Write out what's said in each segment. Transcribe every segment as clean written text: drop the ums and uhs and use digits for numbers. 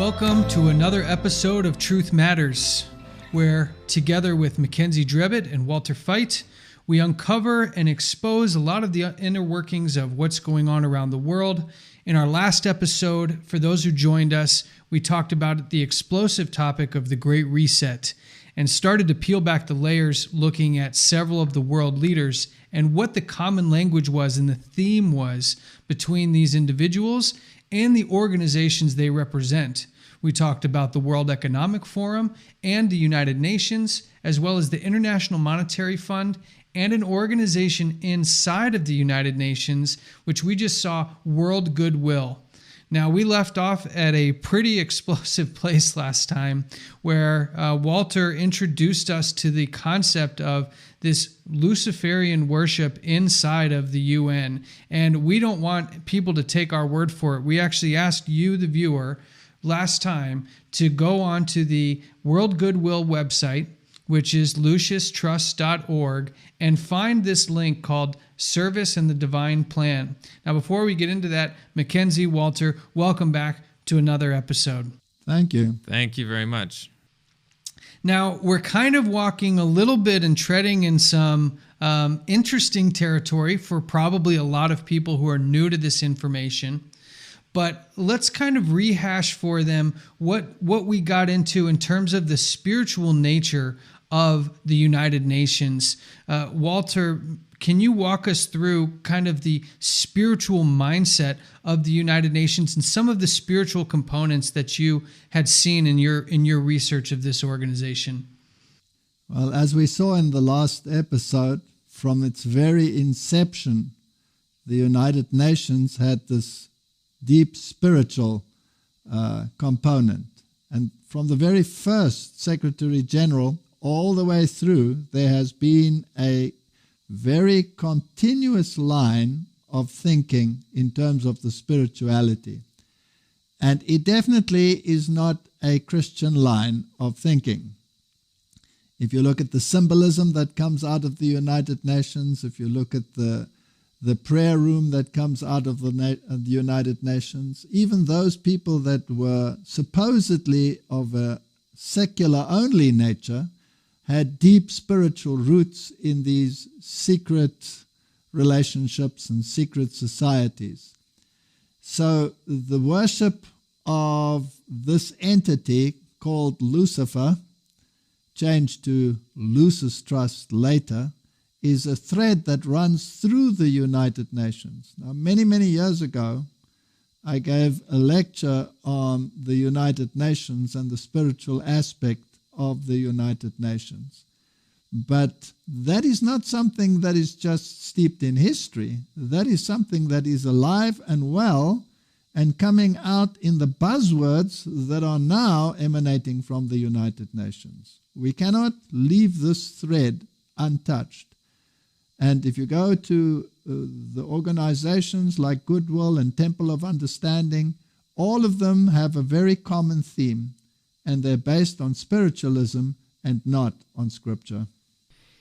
Welcome to another episode of Truth Matters, where together with Mackenzie Drebbett and Walter Feit, we uncover and expose a lot of the inner workings of what's going on around the world. In our last episode, for those who joined us, we talked about the explosive topic of the Great Reset and started to peel back the layers, looking at several of the world leaders and what the common language was and the theme was between these individuals and the organizations they represent. We talked about the World Economic Forum and the United Nations, as well as the International Monetary Fund and an organization inside of the United Nations, which we just saw, World Goodwill. Now, we left off at a pretty explosive place last time where Walter introduced us to the concept of this Luciferian worship inside of the UN. And we don't want people to take our word for it. We actually asked you, the viewer, last time to go on to the World Goodwill website, which is luciustrust.org, and find this link called Service and the Divine Plan. Now, before we get into that, Mackenzie, Walter, welcome back to another episode. Thank you. Thank you very much. Now, we're kind of walking a little bit and treading in some interesting territory for probably a lot of people who are new to this information. But let's kind of rehash for them what we got into in terms of the spiritual nature of the United Nations. Walter, can you walk us through kind of the spiritual mindset of the United Nations and some of the spiritual components that you had seen in your research of this organization? Well, as we saw in the last episode, from its very inception, the United Nations had this deep spiritual component. And from the very first Secretary General all the way through, there has been a very continuous line of thinking in terms of the spirituality. And it definitely is not a Christian line of thinking. If you look at the symbolism that comes out of the United Nations, if you look at the prayer room that comes out of the United Nations, even those people that were supposedly of a secular-only nature had deep spiritual roots in these secret relationships and secret societies. So the worship of this entity called Lucifer, changed to Lucis Trust later, is a thread that runs through the United Nations. Now, many, many years ago, I gave a lecture on the United Nations and the spiritual aspect of the United Nations. But that is not something that is just steeped in history. That is something that is alive and well and coming out in the buzzwords that are now emanating from the United Nations. We cannot leave this thread untouched. And if you go to the organizations like Goodwill and Temple of Understanding, all of them have a very common theme, and they're based on spiritualism and not on Scripture.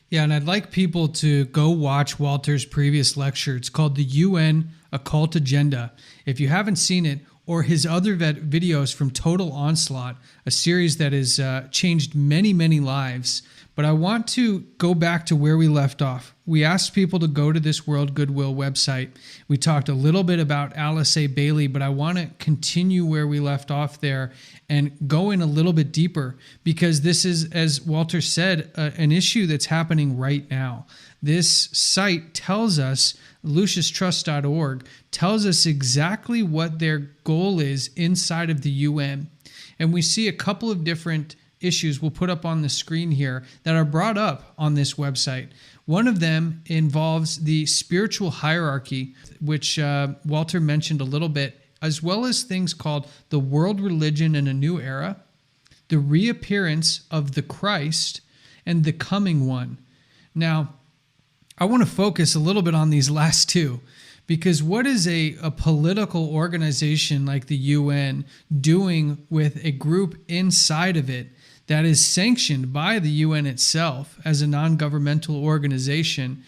Yeah, and I'd like people to go watch Walter's previous lecture. It's called The UN Occult Agenda. If you haven't seen it, or his other videos from Total Onslaught, a series that has changed many, many lives. But I want to go back to where we left off. We asked people to go to this World Goodwill website. We talked a little bit about Alice A. Bailey, but I want to continue where we left off there and go in a little bit deeper, because this is, as Walter said, an issue that's happening right now. This site tells us, luciustrust.org, tells us exactly what their goal is inside of the UN. And we see a couple of different issues we'll put up on the screen here that are brought up on this website. One of them involves the spiritual hierarchy, which Walter mentioned a little bit, as well as things called the world religion in a new era, the reappearance of the Christ, and the coming one. Now, I want to focus a little bit on these last two, because what is a political organization like the UN doing with a group inside of it that is sanctioned by the UN itself as a non-governmental organization,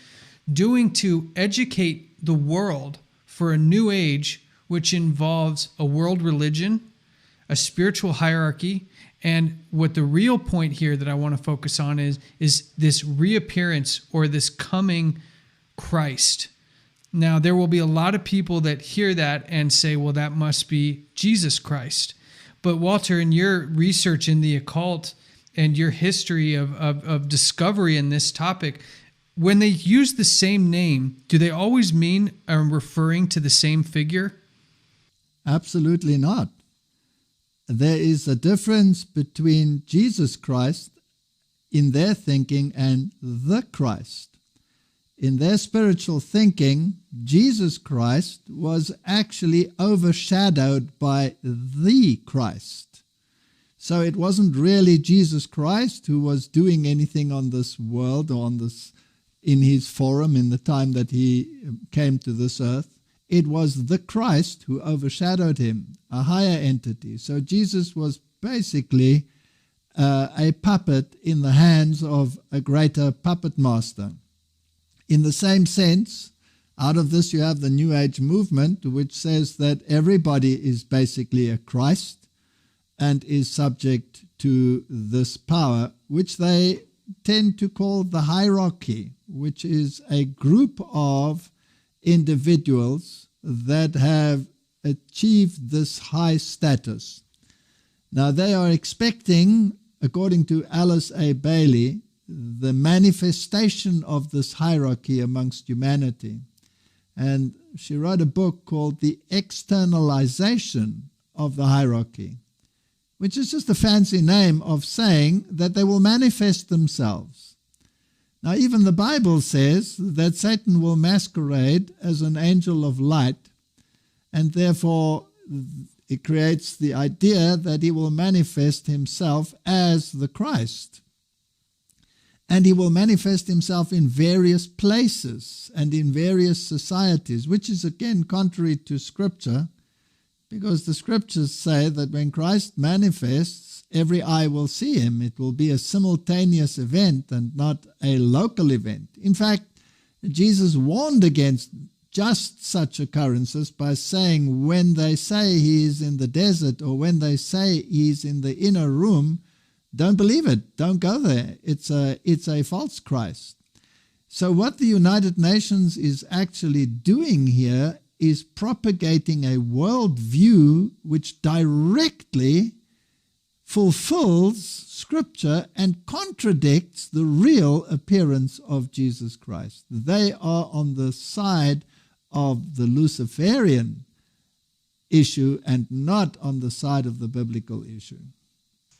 doing to educate the world for a new age, which involves a world religion, a spiritual hierarchy. And what the real point here that I want to focus on is this reappearance or this coming Christ. Now, there will be a lot of people that hear that and say, well, that must be Jesus Christ. But Walter, in your research in the occult and your history of discovery in this topic, when they use the same name, do they always mean referring to the same figure? Absolutely not. There is a difference between Jesus Christ in their thinking and the Christ. In their spiritual thinking, Jesus Christ was actually overshadowed by the Christ. So it wasn't really Jesus Christ who was doing anything on this world or in his forum in the time that he came to this earth. It was the Christ who overshadowed him, a higher entity. So Jesus was basically a puppet in the hands of a greater puppet master. In the same sense, out of this you have the New Age movement, which says that everybody is basically a Christ and is subject to this power, which they tend to call the hierarchy, which is a group of individuals that have achieved this high status. Now they are expecting, according to Alice A. Bailey, the manifestation of this hierarchy amongst humanity. And she wrote a book called The Externalization of the Hierarchy, which is just a fancy name of saying that they will manifest themselves. Now, even the Bible says that Satan will masquerade as an angel of light, and therefore it creates the idea that he will manifest himself as the Christ. And he will manifest himself in various places and in various societies, which is again contrary to Scripture, because the Scriptures say that when Christ manifests, every eye will see him. It will be a simultaneous event and not a local event. In fact, Jesus warned against just such occurrences by saying when they say he is in the desert or when they say he's in the inner room, don't believe it. Don't go there. It's a false Christ. So what the United Nations is actually doing here is propagating a worldview which directly fulfills Scripture and contradicts the real appearance of Jesus Christ. They are on the side of the Luciferian issue and not on the side of the biblical issue.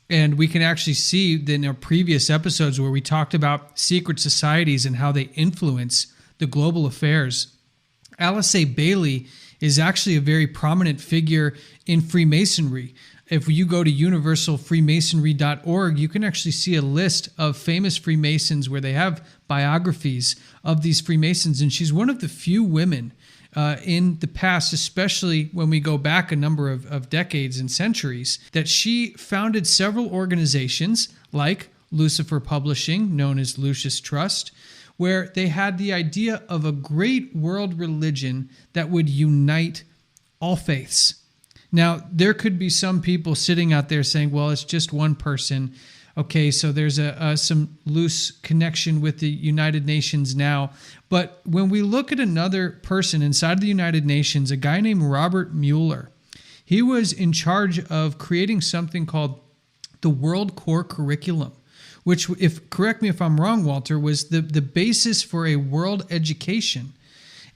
And we can actually see in our previous episodes where we talked about secret societies and how they influence the global affairs. Alice A. Bailey is actually a very prominent figure in Freemasonry. If you go to universalfreemasonry.org, you can actually see a list of famous Freemasons where they have biographies of these Freemasons. And she's one of the few women in the past, especially when we go back a number of decades and centuries, that she founded several organizations like Lucifer Publishing, known as Lucis Trust, where they had the idea of a great world religion that would unite all faiths. Now, there could be some people sitting out there saying, well, it's just one person. Okay, so there's some loose connection with the United Nations now. But when we look at another person inside the United Nations, a guy named Robert Mueller, he was in charge of creating something called the World Core Curriculum, which, correct me if I'm wrong, Walter, was the basis for a world education.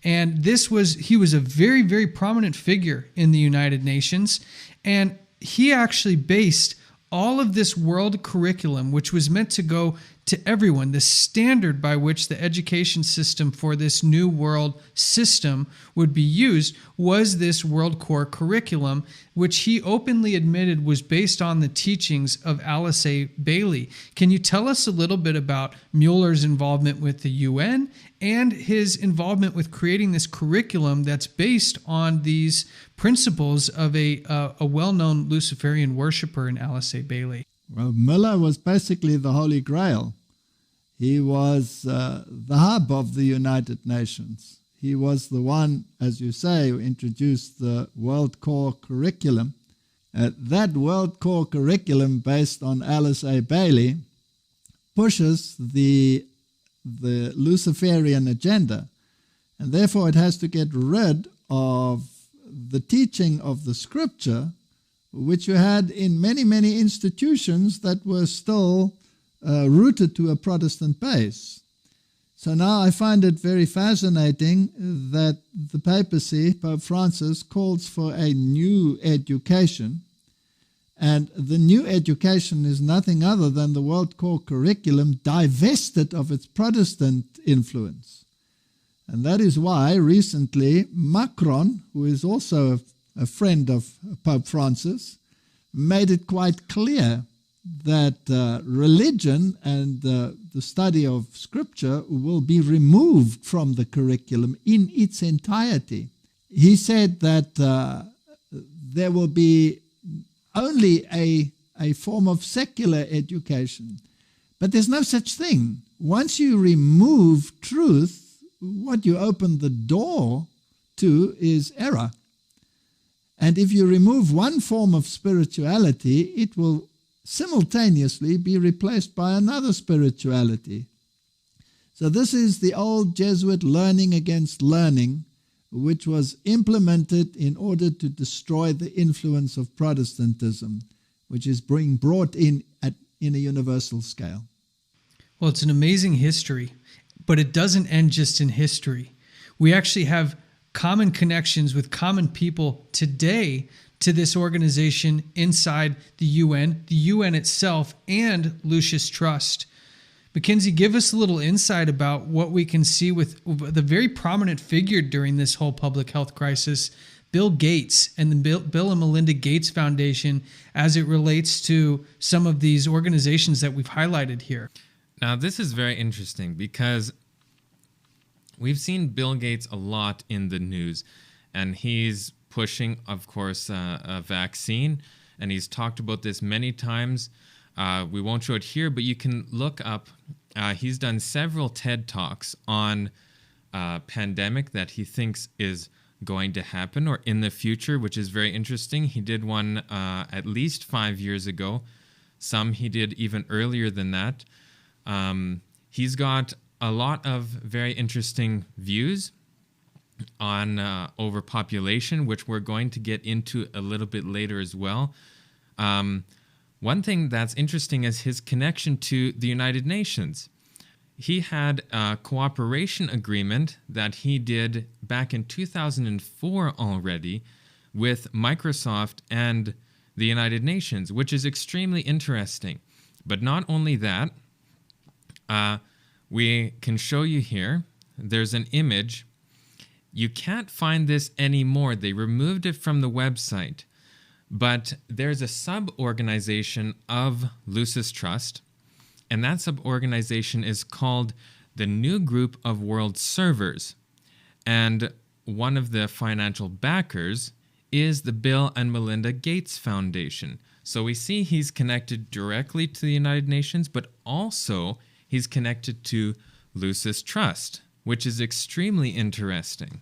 And he was a very, very prominent figure in the United Nations. And he actually based all of this world curriculum, which was meant to go to everyone, the standard by which the education system for this new world system would be used was this World Core Curriculum, which he openly admitted was based on the teachings of Alice A. Bailey. Can you tell us a little bit about Mueller's involvement with the UN and his involvement with creating this curriculum that's based on these principles of a well-known Luciferian worshiper in Alice A. Bailey? Well, Mueller was basically the Holy Grail. He was the hub of the United Nations. He was the one, as you say, who introduced the World Core Curriculum. That World Core curriculum based on Alice A. Bailey pushes the Luciferian agenda, and therefore it has to get rid of the teaching of the scripture, which you had in many, many institutions that were still rooted to a Protestant base. So now I find it very fascinating that the papacy, Pope Francis, calls for a new education. And the new education is nothing other than the World Core curriculum divested of its Protestant influence. And that is why recently Macron, who is also a friend of Pope Francis, made it quite clear that religion and the study of Scripture will be removed from the curriculum in its entirety. He said that there will be only a form of secular education, but there's no such thing. Once you remove truth, what you open the door to is error. And if you remove one form of spirituality, it will simultaneously be replaced by another spirituality. So this is the old Jesuit learning against learning, which was implemented in order to destroy the influence of Protestantism, which is being brought in a universal scale. Well, it's an amazing history, but it doesn't end just in history. We actually have common connections with common people today to this organization inside the UN itself, and Lucis Trust. Mackenzie, give us a little insight about what we can see with the very prominent figure during this whole public health crisis, Bill Gates and the Bill and Melinda Gates Foundation, as it relates to some of these organizations that we've highlighted here. Now, this is very interesting because we've seen Bill Gates a lot in the news, and he's pushing, of course, a vaccine, and he's talked about this many times. We won't show it here, but you can look up. He's done several TED Talks on pandemic that he thinks is going to happen or in the future, which is very interesting. He did one at least 5 years ago. Some he did even earlier than that. He's got a lot of very interesting views on overpopulation, which we're going to get into a little bit later as well. One thing that's interesting is his connection to the United Nations. He had a cooperation agreement that he did back in 2004 already with Microsoft and the United Nations, which is extremely interesting. But not only that, we can show you here, there's an image. You can't find this anymore. They removed it from the website. But there's a sub-organization of Lucis Trust, and that sub-organization is called the New Group of World Servers. And one of the financial backers is the Bill and Melinda Gates Foundation. So we see he's connected directly to the United Nations, but also he's connected to Lucis Trust, which is extremely interesting.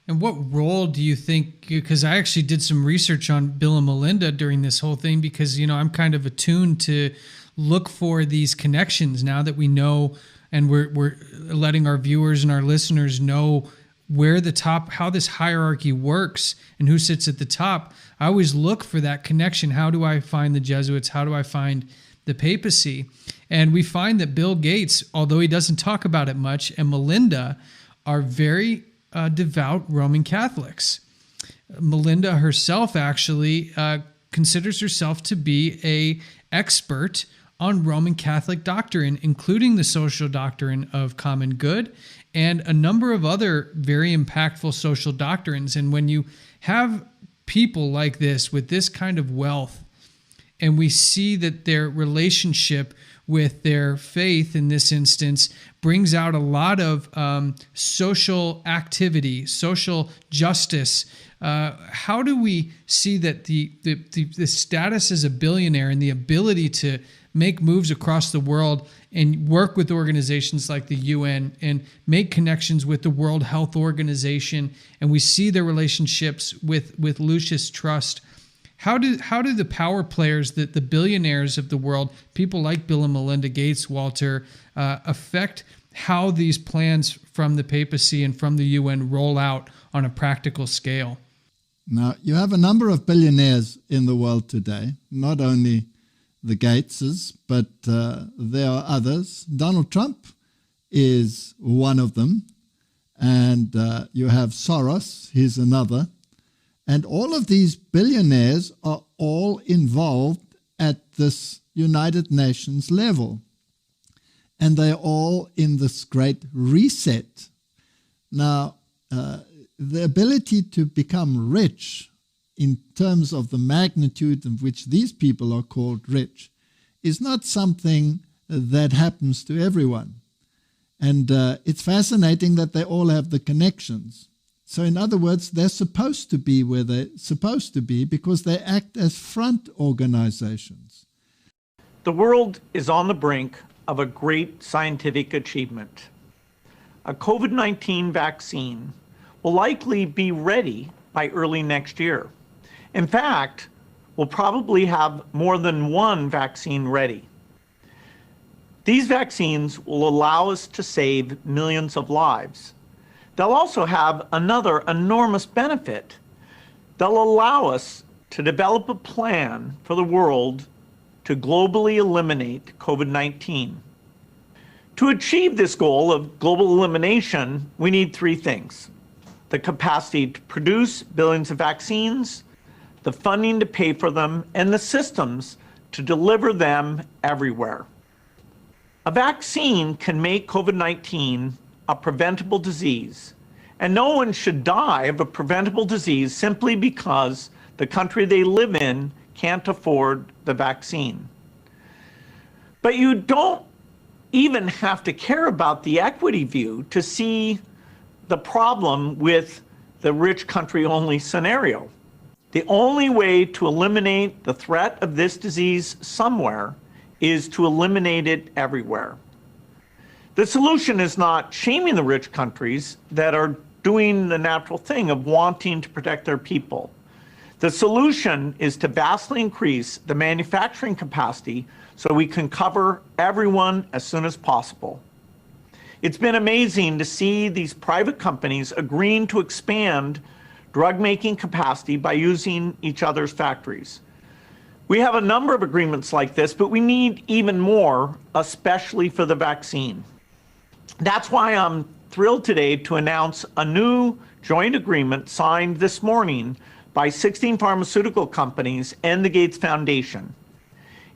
And what role do you think, because I actually did some research on Bill and Melinda during this whole thing, because, you know, I'm kind of attuned to look for these connections now that we know, and we're letting our viewers and our listeners know where the top, how this hierarchy works and who sits at the top. I always look for that connection. How do I find the Jesuits? How do I find the papacy? And we find that Bill Gates, although he doesn't talk about it much, and Melinda are very devout Roman Catholics. Melinda herself actually considers herself to be an expert on Roman Catholic doctrine, including the social doctrine of common good and a number of other very impactful social doctrines. And when you have people like this with this kind of wealth, and we see that their relationship with their faith in this instance brings out a lot of social activity, social justice. How do we see that the status as a billionaire and the ability to make moves across the world and work with organizations like the UN and make connections with the World Health Organization, and we see their relationships with Lucis Trust? How do the power players, the billionaires of the world, people like Bill and Melinda Gates, Walter, affect how these plans from the papacy and from the UN roll out on a practical scale? Now, you have a number of billionaires in the world today, not only the Gateses, but there are others. Donald Trump is one of them, and you have Soros, he's another. And all of these billionaires are all involved at this United Nations level. And they're all in this great reset. Now, the ability to become rich in terms of the magnitude in which these people are called rich is not something that happens to everyone. And it's fascinating that they all have the connections. So in other words, they're supposed to be where they're supposed to be because they act as front organizations. The world is on the brink of a great scientific achievement. A COVID-19 vaccine will likely be ready by early next year. In fact, we'll probably have more than one vaccine ready. These vaccines will allow us to save millions of lives. They'll also have another enormous benefit. They'll allow us to develop a plan for the world to globally eliminate COVID-19. To achieve this goal of global elimination, we need three things: the capacity to produce billions of vaccines, the funding to pay for them, and the systems to deliver them everywhere. A vaccine can make COVID-19 a preventable disease, and no one should die of a preventable disease simply because the country they live in can't afford the vaccine. But you don't even have to care about the equity view to see the problem with the rich country only scenario. The only way to eliminate the threat of this disease somewhere is to eliminate it everywhere. The solution is not shaming the rich countries that are doing the natural thing of wanting to protect their people. The solution is to vastly increase the manufacturing capacity so we can cover everyone as soon as possible. It's been amazing to see these private companies agreeing to expand drug-making capacity by using each other's factories. We have a number of agreements like this, but we need even more, especially for the vaccine. That's why I'm thrilled today to announce a new joint agreement signed this morning by 16 pharmaceutical companies and the Gates Foundation.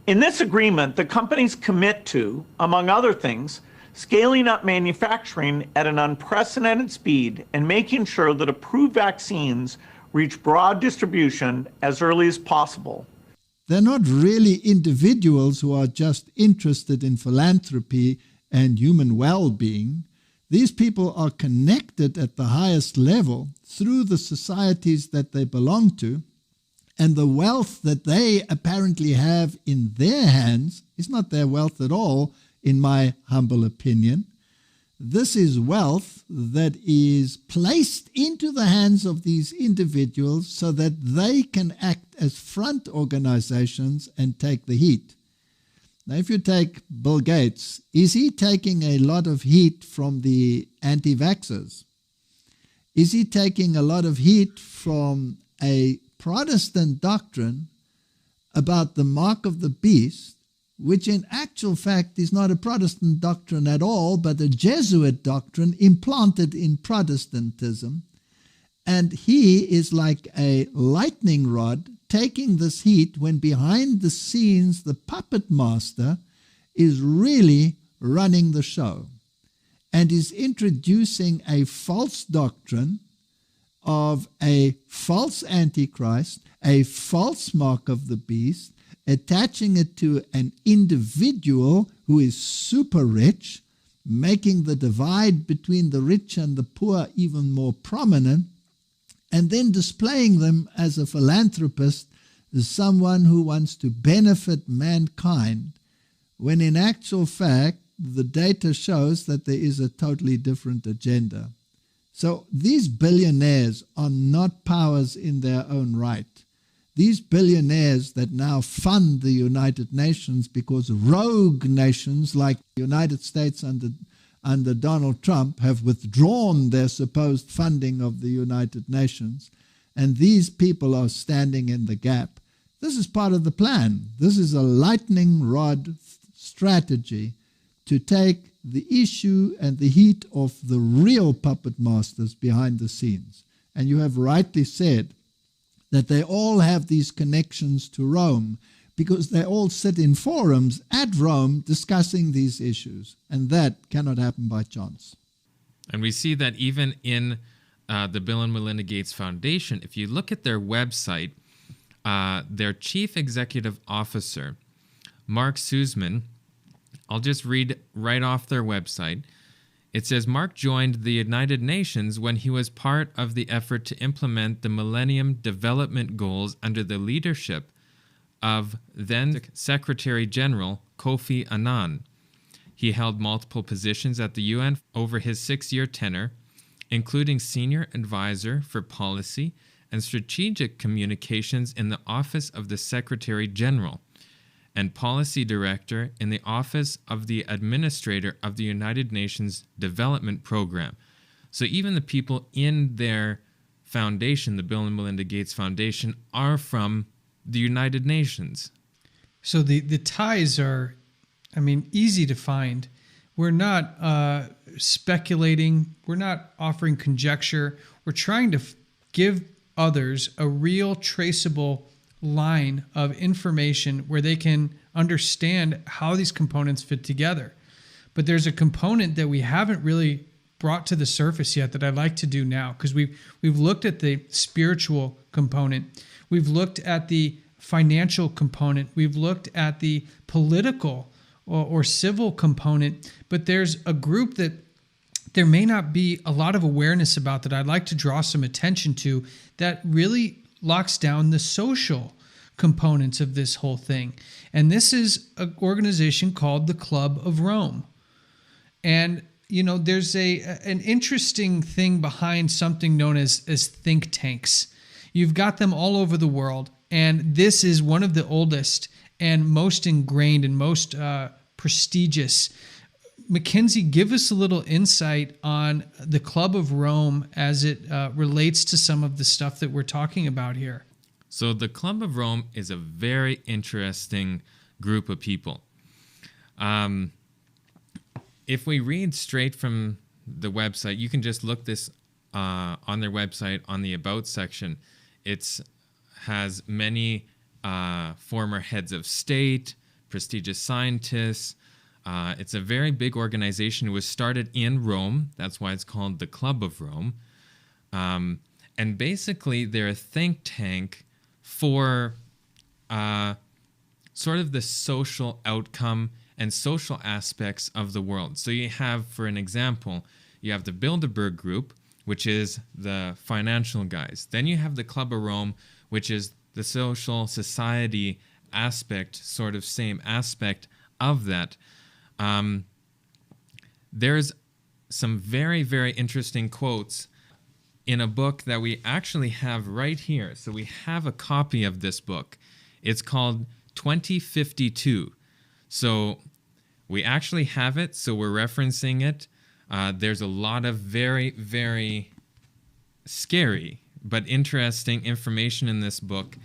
In this agreement, the companies commit to, among other things, scaling up manufacturing at an unprecedented speed and making sure that approved vaccines reach broad distribution as early as possible. They're not really individuals who are just interested in philanthropy and human well-being. These people are connected at the highest level through the societies that they belong to, and the wealth that they apparently have in their hands is not their wealth at all, in my humble opinion. This is wealth that is placed into the hands of these individuals so that they can act as front organizations and take the heat. Now, if you take Bill Gates, is he taking a lot of heat from the anti-vaxxers? Is he taking a lot of heat from a Protestant doctrine about the mark of the beast, which in actual fact is not a Protestant doctrine at all, but a Jesuit doctrine implanted in Protestantism? And he is like a lightning rod taking this heat when behind the scenes the puppet master is really running the show and is introducing a false doctrine of a false antichrist, a false mark of the beast, attaching it to an individual who is super rich, making the divide between the rich and the poor even more prominent, and then displaying them as a philanthropist, as someone who wants to benefit mankind, when in actual fact, the data shows that there is a totally different agenda. So these billionaires are not powers in their own right. these billionaires that now fund the United Nations because rogue nations like the United States under Donald Trump have withdrawn their supposed funding of the United Nations, and these people are standing in the gap. This is part of the plan. This is a lightning rod strategy to take the issue and the heat of the real puppet masters behind the scenes. And you have rightly said that they all have these connections to Rome because they all sit in forums at Rome discussing these issues. And that cannot happen by chance. And we see that even in the Bill and Melinda Gates Foundation, if you look at their website, their chief executive officer, Mark Sussman, I'll just read right off their website. It says, Mark joined the United Nations when he was part of the effort to implement the Millennium Development Goals under the leadership of then Secretary General Kofi Annan. He held multiple positions at the UN over his 6-year tenure, including Senior Advisor for Policy and Strategic Communications in the Office of the Secretary General, and Policy Director in the Office of the Administrator of the United Nations Development Program. So even the people in their foundation, the Bill and Melinda Gates Foundation, are from the United Nations. So the ties are, easy to find. We're not speculating. We're not offering conjecture. We're trying to give others a real traceable line of information where they can understand how these components fit together. But there's a component that we haven't really brought to the surface yet that I'd like to do now, because we've looked at the spiritual component, we've looked at the financial component, we've looked at the political or civil component, but there's a group that there may not be a lot of awareness about that I'd like to draw some attention to that really locks down the social components of this whole thing. And this is an organization called the Club of Rome. And, there's an interesting thing behind something known as think tanks. You've got them all over the world. And this is one of the oldest and most ingrained and most prestigious. Mackenzie, give us a little insight on the Club of Rome as it relates to some of the stuff that we're talking about here. So the Club of Rome is a very interesting group of people. If we read straight from the website, you can just look this on their website on the About section. It has many former heads of state, prestigious scientists. It's a very big organization. It was started in Rome. That's why it's called the Club of Rome. And basically, they're a think tank for sort of the social outcome and social aspects of the world. So you have, for an example, you have the Bilderberg Group, which is the financial guys. Then you have the Club of Rome, which is the social society aspect, sort of same aspect of that. There's some very, very interesting quotes in a book that we actually have right here. So we have a copy of this book. It's called 2052. So we actually have it, so we're referencing it. There's a lot of very, very scary but interesting information in this book.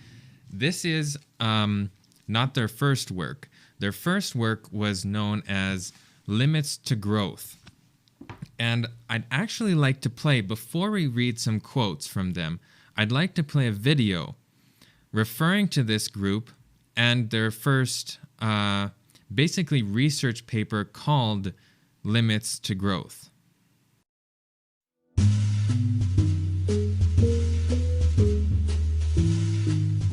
This is not their first work. Their first work was known as Limits to Growth. And I'd actually like to play, before we read some quotes from them, I'd like to play a video referring to this group and their first basically research paper called Limits to Growth.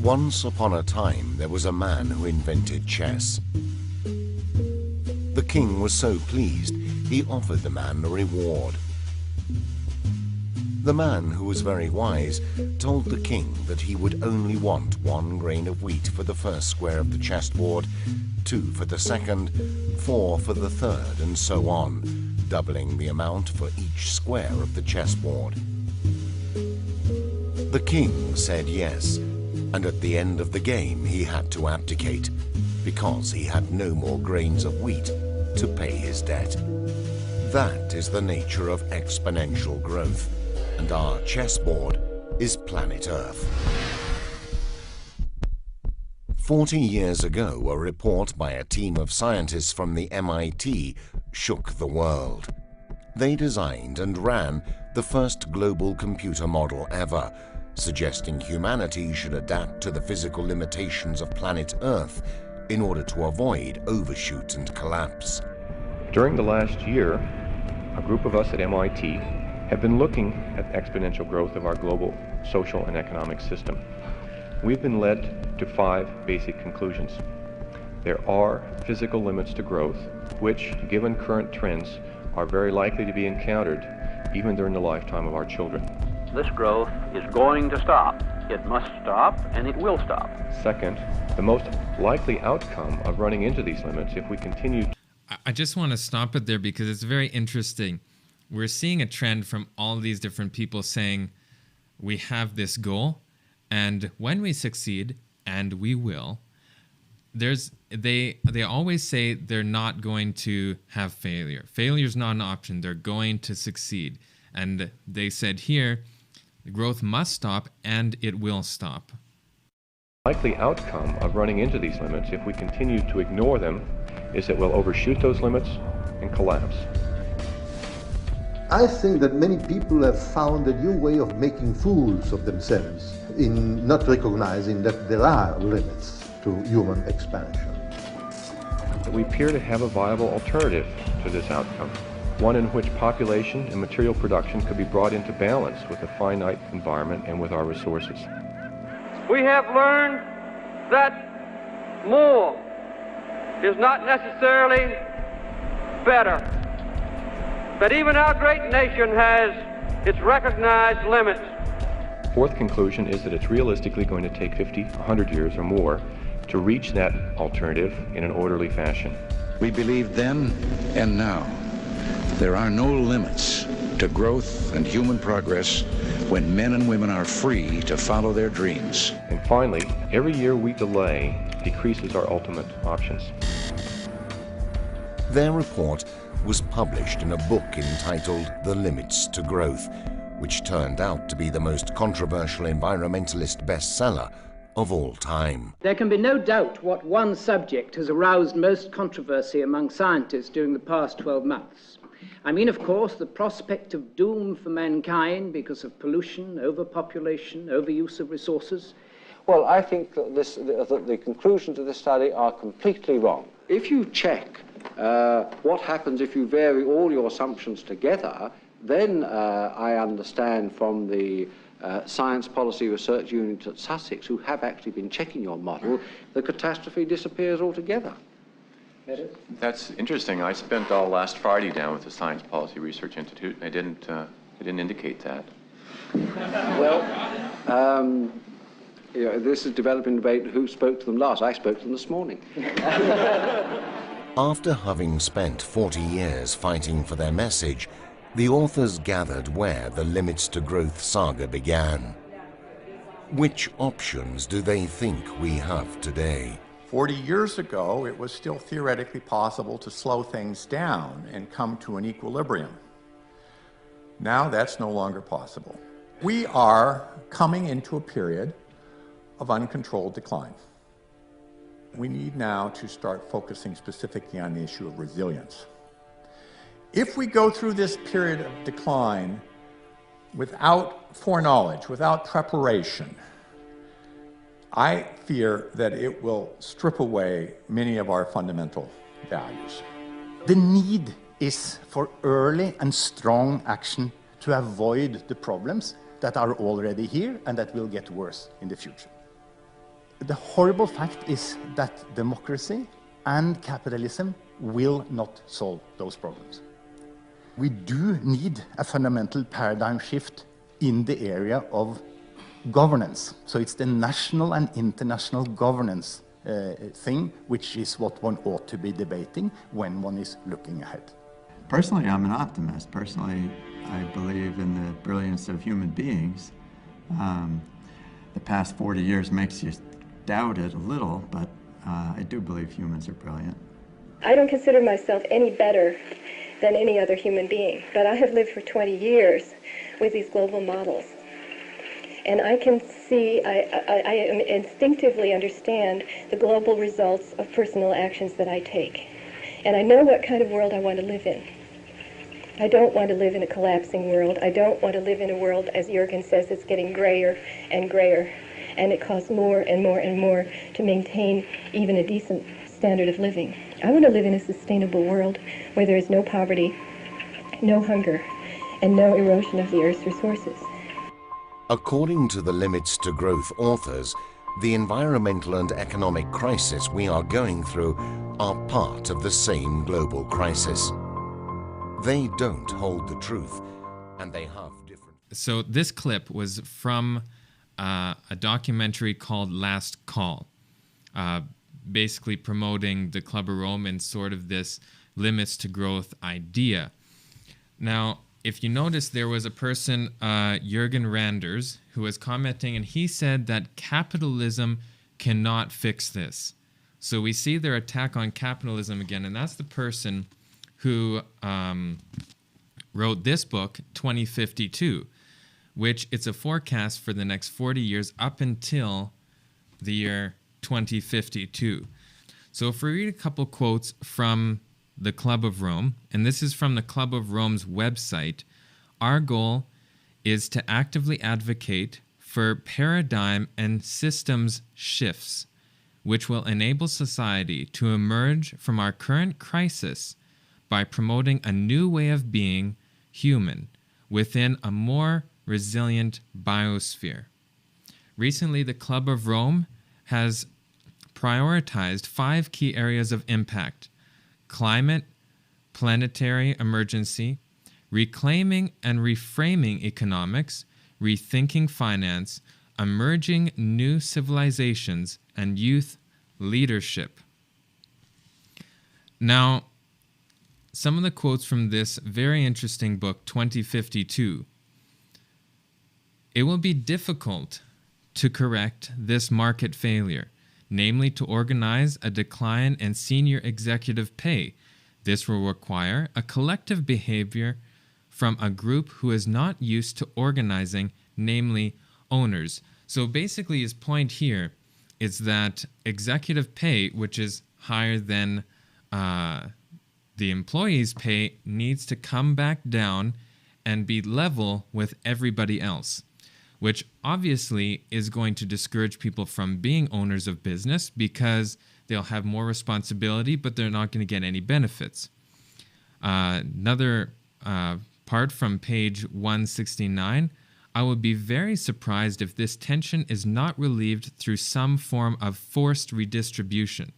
Once upon a time, there was a man who invented chess. The king was so pleased, he offered the man a reward. The man, who was very wise, told the king that he would only want 1 grain of wheat for the first square of the chessboard, 2 for the second, 4 for the third, and so on, doubling the amount for each square of the chessboard. The king said yes, and at the end of the game he had to abdicate because he had no more grains of wheat to pay his debt. That is the nature of exponential growth, and our chessboard is planet Earth. 40 years ago, a report by a team of scientists from the MIT shook the world. They designed and ran the first global computer model ever, suggesting humanity should adapt to the physical limitations of planet Earth in order to avoid overshoot and collapse. During the last year, a group of us at MIT have been looking at exponential growth of our global social and economic system. We've been led to 5 basic conclusions. There are physical limits to growth, which, given current trends, are very likely to be encountered even during the lifetime of our children. This growth is going to stop. It must stop, and it will stop. Second, the most likely outcome of running into these limits if we continue. I just want to stop it there because it's very interesting. We're seeing a trend from all these different people saying we have this goal, and when we succeed, and we will, they always say they're not going to have failure. Failure is not an option. They're going to succeed. And they said here, growth must stop, and it will stop. Likely outcome of running into these limits if we continue to ignore them is that we'll overshoot those limits and collapse. I think that many people have found a new way of making fools of themselves in not recognizing that there are limits to human expansion. We appear to have a viable alternative to this outcome, one in which population and material production could be brought into balance with a finite environment and with our resources. We have learned that more is not necessarily better. But even our great nation has its recognized limits. Fourth conclusion is that it's realistically going to take 50, 100 years or more to reach that alternative in an orderly fashion. We believed then and now there are no limits to growth and human progress when men and women are free to follow their dreams. And finally, every year we delay decreases our ultimate options. Their report was published in a book entitled The Limits to Growth, which turned out to be the most controversial environmentalist bestseller of all time. There can be no doubt what one subject has aroused most controversy among scientists during the past 12 months. I mean, of course, the prospect of doom for mankind because of pollution, overpopulation, overuse of resources. Well, I think that the conclusions of this study are completely wrong. If you check what happens if you vary all your assumptions together, then I understand from the Science Policy Research Unit at Sussex, who have actually been checking your model, the catastrophe disappears altogether. That's interesting. I spent all last Friday down with the Science Policy Research Institute, and they didn't indicate that. Well, you know, this is developing debate who spoke to them last. I spoke to them this morning. After having spent 40 years fighting for their message, the authors gathered where the Limits to Growth saga began. Which options do they think we have today? 40 years ago, it was still theoretically possible to slow things down and come to an equilibrium. Now that's no longer possible. We are coming into a period of uncontrolled decline. We need now to start focusing specifically on the issue of resilience. If we go through this period of decline without foreknowledge, without preparation, I fear that it will strip away many of our fundamental values. The need is for early and strong action to avoid the problems that are already here and that will get worse in the future. The horrible fact is that democracy and capitalism will not solve those problems. We do need a fundamental paradigm shift in the area of governance. So it's the national and international governance thing, which is what one ought to be debating when one is looking ahead. Personally, I'm an optimist. Personally, I believe in the brilliance of human beings. the past 40 years makes you doubt it a little, but I do believe humans are brilliant. I don't consider myself any better than any other human being, but I have lived for 20 years with these global models. And I can see, I instinctively understand the global results of personal actions that I take. And I know what kind of world I want to live in. I don't want to live in a collapsing world. I don't want to live in a world, as Jürgen says, it's getting grayer and grayer. And it costs more and more and more to maintain even a decent standard of living. I want to live in a sustainable world where there is no poverty, no hunger, and no erosion of the Earth's resources. According to the Limits to Growth authors, the environmental and economic crisis we are going through are part of the same global crisis. They don't hold the truth, and they have different... So this clip was from a documentary called Last Call, basically promoting the Club of Rome and sort of this limits to growth idea. Now, if you notice, there was a person, Jürgen Randers, who was commenting, and he said that capitalism cannot fix this. So we see their attack on capitalism again, and that's the person who wrote this book, 2052, which it's a forecast for the next 40 years up until the year 2052. So if we read a couple quotes from the Club of Rome, and this is from the Club of Rome's website, our goal is to actively advocate for paradigm and systems shifts, which will enable society to emerge from our current crisis by promoting a new way of being human within a more resilient biosphere. Recently, the Club of Rome has prioritized 5 key areas of impact: climate, planetary emergency, reclaiming and reframing economics, rethinking finance, emerging new civilizations, and youth leadership. Now, some of the quotes from this very interesting book, 2052. It will be difficult to correct this market failure, namely to organize a decline in senior executive pay. This will require a collective behavior from a group who is not used to organizing, namely owners. So basically his point here is that executive pay, which is higher than the employee's pay, needs to come back down and be level with everybody else, which obviously is going to discourage people from being owners of business because they'll have more responsibility, but they're not going to get any benefits. Another part from page 169, I would be very surprised if this tension is not relieved through some form of forced redistribution.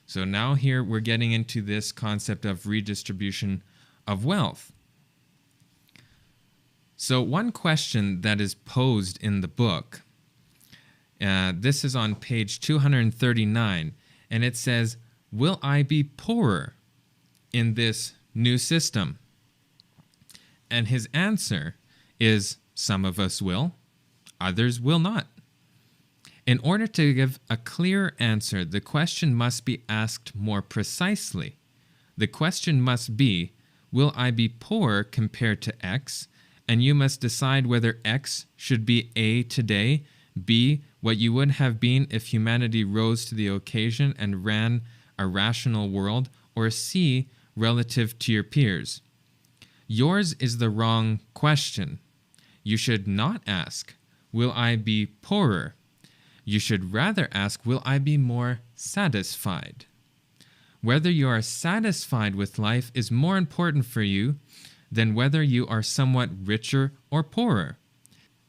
So now here we're getting into this concept of redistribution of wealth. So one question that is posed in the book, this is on page 239, and it says, will I be poorer in this new system? And his answer is, some of us will, others will not. In order to give a clear answer, the question must be asked more precisely. The question must be, will I be poorer compared to X? And you must decide whether X should be A today, B, what you would have been if humanity rose to the occasion and ran a rational world, or C, relative to your peers. Yours is the wrong question. You should not ask, will I be poorer? You should rather ask, will I be more satisfied? Whether you are satisfied with life is more important for you than whether you are somewhat richer or poorer.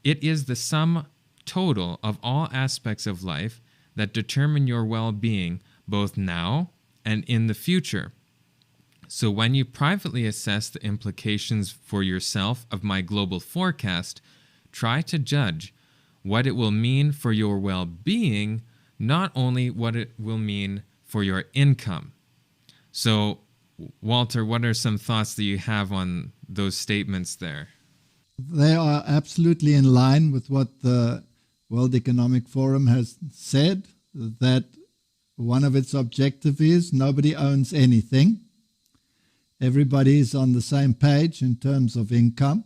It is the sum total of all aspects of life that determine your well-being both now and in the future. So when you privately assess the implications for yourself of my global forecast, try to judge what it will mean for your well-being, not only what it will mean for your income. So, Walter, what are some thoughts that you have on those statements there? They are absolutely in line with what the World Economic Forum has said that one of its objectives is nobody owns anything. Everybody is on the same page in terms of income.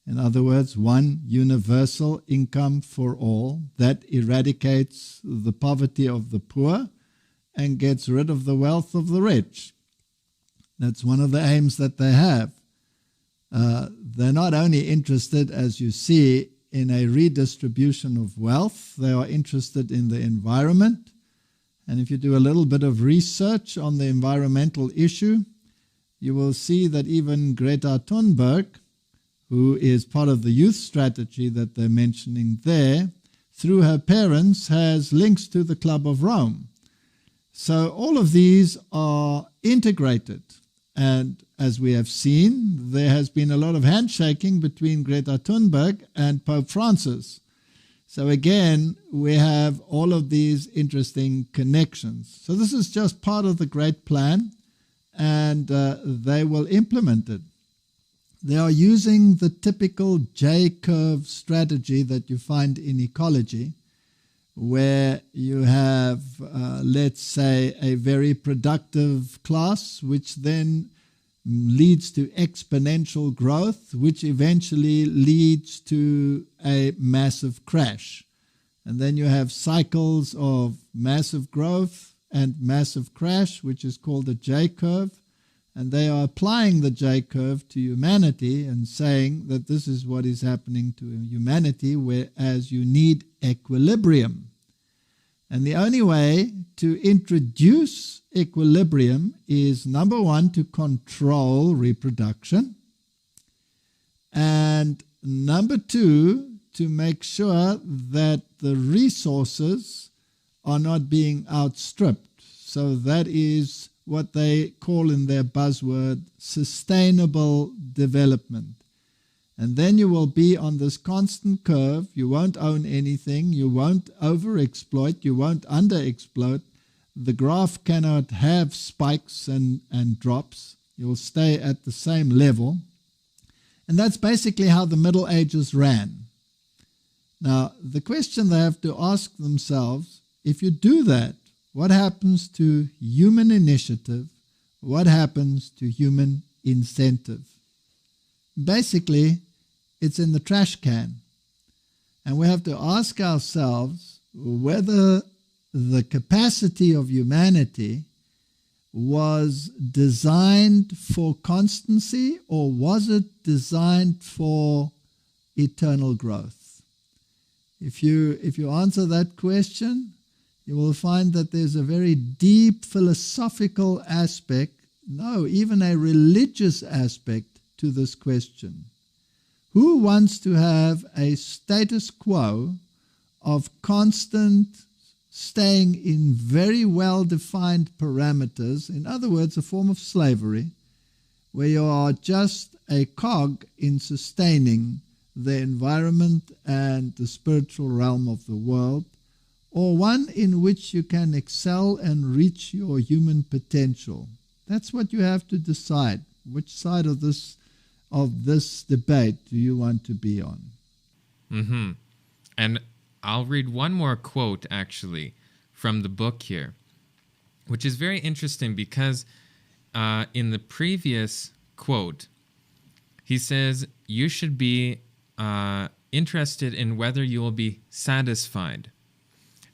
In other words, one universal income for all that eradicates the poverty of the poor and gets rid of the wealth of the rich. That's one of the aims that they have. They're not only interested, as you see, in a redistribution of wealth, they are interested in the environment. And if you do a little bit of research on the environmental issue, you will see that even Greta Thunberg, who is part of the youth strategy that they're mentioning there, through her parents has links to the Club of Rome. So all of these are integrated. And as we have seen, there has been a lot of handshaking between Greta Thunberg and Pope Francis. So again, we have all of these interesting connections. So this is just part of the great plan, and they will implement it. They are using the typical J-curve strategy that you find in ecology, where you have, let's say, a very productive class, which then leads to exponential growth, which eventually leads to a massive crash. And then you have cycles of massive growth and massive crash, which is called a J-curve. And they are applying the J-curve to humanity and saying that this is what is happening to humanity, whereas you need equilibrium. And the only way to introduce equilibrium is, number one, to control reproduction, and number two, to make sure that the resources are not being outstripped. So that is what they call in their buzzword sustainable development. And then you will be on this constant curve. You won't own anything. You won't overexploit. You won't underexploit. The graph cannot have spikes and drops. You'll stay at the same level. And that's basically how the Middle Ages ran. Now, the question they have to ask themselves, if you do that, what happens to human initiative? What happens to human incentive? Basically, it's in the trash can. And we have to ask ourselves whether the capacity of humanity was designed for constancy, or was it designed for eternal growth? If you answer that question, you will find that there's a very deep philosophical aspect, no, even a religious aspect to this question. Who wants to have a status quo of constant staying in very well-defined parameters, in other words, a form of slavery, where you are just a cog in sustaining the environment and the spiritual realm of the world, or one in which you can excel and reach your human potential? That's what you have to decide. Which side of this debate do you want to be on? Mm-hmm. And I'll read one more quote, actually, from the book here, which is very interesting because in the previous quote, he says, you should be interested in whether you will be satisfied.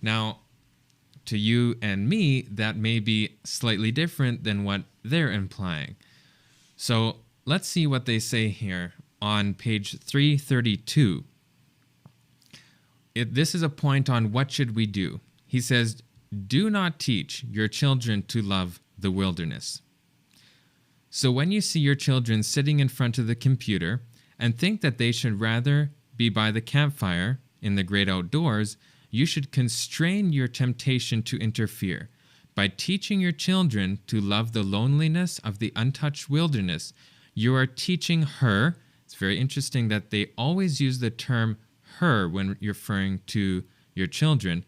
Now, to you and me, that may be slightly different than what they're implying. So let's see what they say here on page 332. This is a point on what should we do. He says, do not teach your children to love the wilderness. So when you see your children sitting in front of the computer and think that they should rather be by the campfire in the great outdoors, you should constrain your temptation to interfere. By teaching your children to love the loneliness of the untouched wilderness, you are teaching her. It's very interesting that they always use the term her when referring to your children,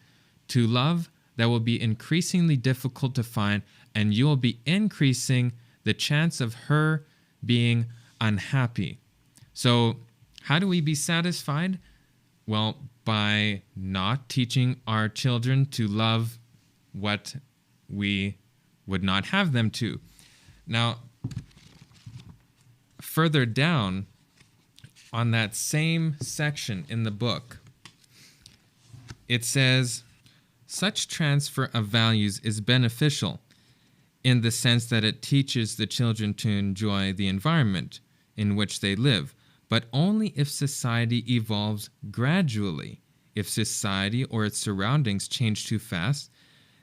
to love that will be increasingly difficult to find, and you will be increasing the chance of her being unhappy. So how do we be satisfied? Well, by not teaching our children to love what we would not have them to. Now, further down on that same section in the book, it says, such transfer of values is beneficial in the sense that it teaches the children to enjoy the environment in which they live, but only if society evolves gradually. If society or its surroundings change too fast,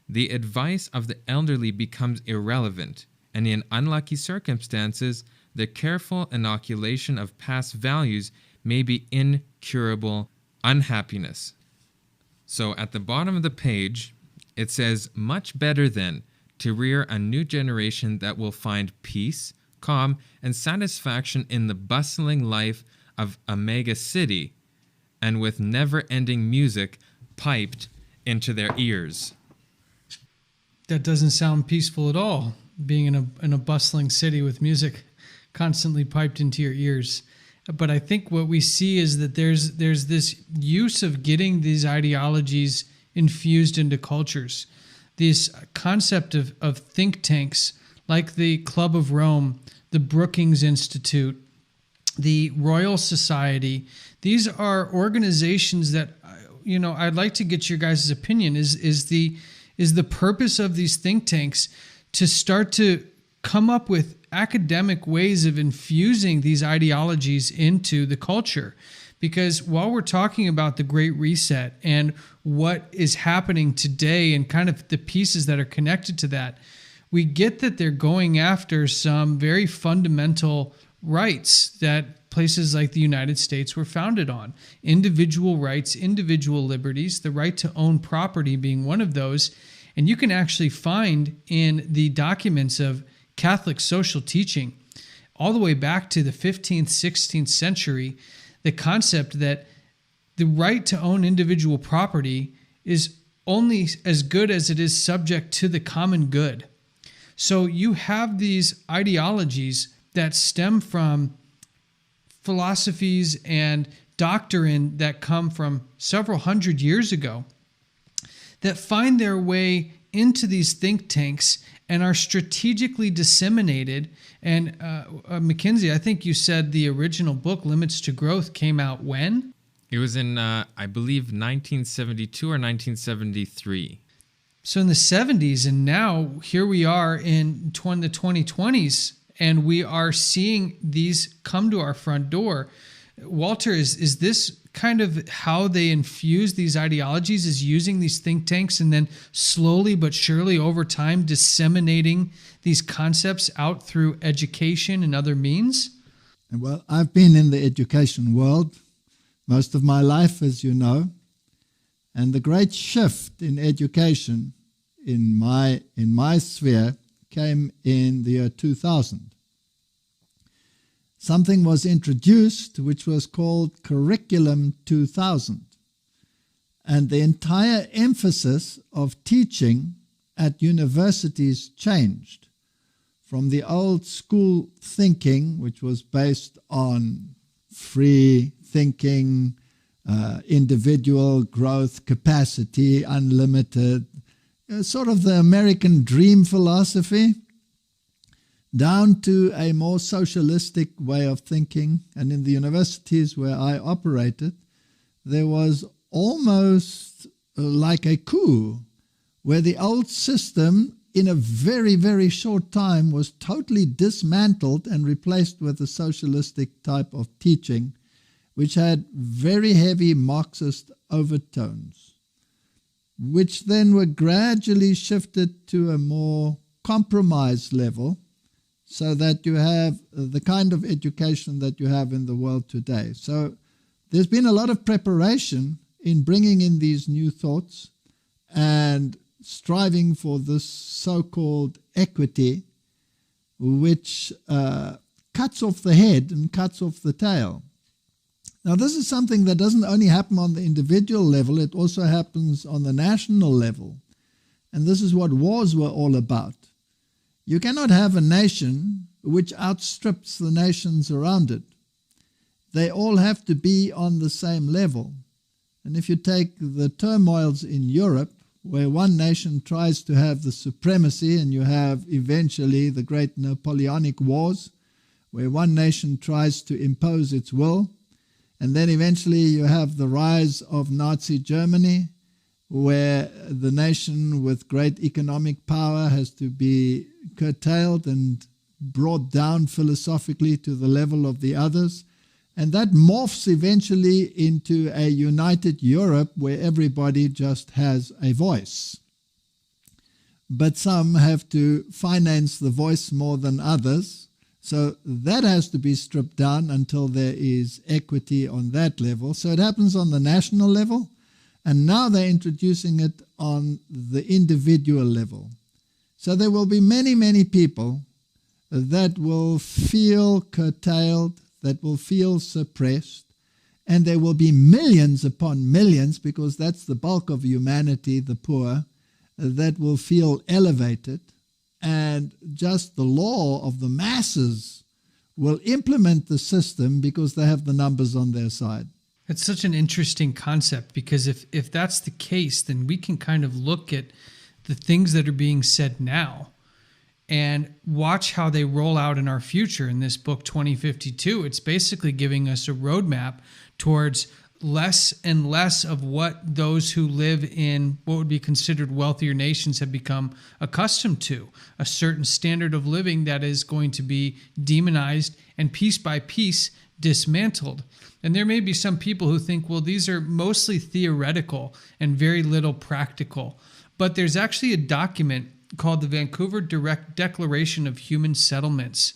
the advice of the elderly becomes irrelevant, and in unlucky circumstances, the careful inoculation of past values may be incurable unhappiness. So at the bottom of the page, it says, much better then to rear a new generation that will find peace, calm, and satisfaction in the bustling life of a mega city, and with never-ending music piped into their ears. That doesn't sound peaceful at all, being in a bustling city with music constantly piped into your ears. But I think what we see is that there's this use of getting these ideologies infused into cultures. This concept of think tanks like the Club of Rome, the Brookings Institute, the Royal Society. These are organizations that, I'd like to get your guys' opinion. Is the purpose of these think tanks to start to come up with academic ways of infusing these ideologies into the culture? Because while we're talking about the Great Reset and what is happening today and kind of the pieces that are connected to that, we get that they're going after some very fundamental rights that places like the United States were founded on. Individual rights, individual liberties, the right to own property being one of those. And you can actually find in the documents of Catholic social teaching all the way back to the 15th, 16th century, the concept that the right to own individual property is only as good as it is subject to the common good. So you have these ideologies that stem from philosophies and doctrine that come from several hundred years ago that find their way into these think tanks and are strategically disseminated. And Mackenzie, I think you said the original book, Limits to Growth, came out when? It was in, I believe, 1972 or 1973. So in the 70s, and now here we are in the 2020s, and we are seeing these come to our front door. Walter, is this kind of how they infuse these ideologies, is using these think tanks and then slowly but surely over time disseminating these concepts out through education and other means? Well, I've been in the education world most of my life, as you know, and the great shift in education in my sphere came in the year 2000. Something was introduced which was called Curriculum 2000. And the entire emphasis of teaching at universities changed from the old school thinking, which was based on free thinking, individual growth capacity, unlimited, sort of the American dream philosophy, down to a more socialistic way of thinking. And in the universities where I operated, there was almost like a coup, where the old system in a very, very short time was totally dismantled and replaced with a socialistic type of teaching, which had very heavy Marxist overtones, which then were gradually shifted to a more compromised level, so that you have the kind of education that you have in the world today. So there's been a lot of preparation in bringing in these new thoughts and striving for this so-called equity, which cuts off the head and cuts off the tail. Now, this is something that doesn't only happen on the individual level, it also happens on the national level. And this is what wars were all about. You cannot have a nation which outstrips the nations around it. They all have to be on the same level. And if you take the turmoils in Europe, where one nation tries to have the supremacy, and you have eventually the great Napoleonic Wars, where one nation tries to impose its will, and then eventually you have the rise of Nazi Germany, where the nation with great economic power has to be curtailed and brought down philosophically to the level of the others. And that morphs eventually into a united Europe where everybody just has a voice. But some have to finance the voice more than others. So that has to be stripped down until there is equity on that level. So it happens on the national level, and now they're introducing it on the individual level. So there will be many, many people that will feel curtailed, that will feel suppressed, and there will be millions upon millions, because that's the bulk of humanity, the poor, that will feel elevated. And just the law of the masses will implement the system because they have the numbers on their side. It's such an interesting concept, because if that's the case, then we can kind of look at the things that are being said now and watch how they roll out in our future. In this book, 2052, it's basically giving us a roadmap towards less and less of what those who live in what would be considered wealthier nations have become accustomed to, a certain standard of living that is going to be demonized and piece by piece dismantled. And there may be some people who think, well, these are mostly theoretical and very little practical. But there's actually a document called the Vancouver Declaration of Human Settlements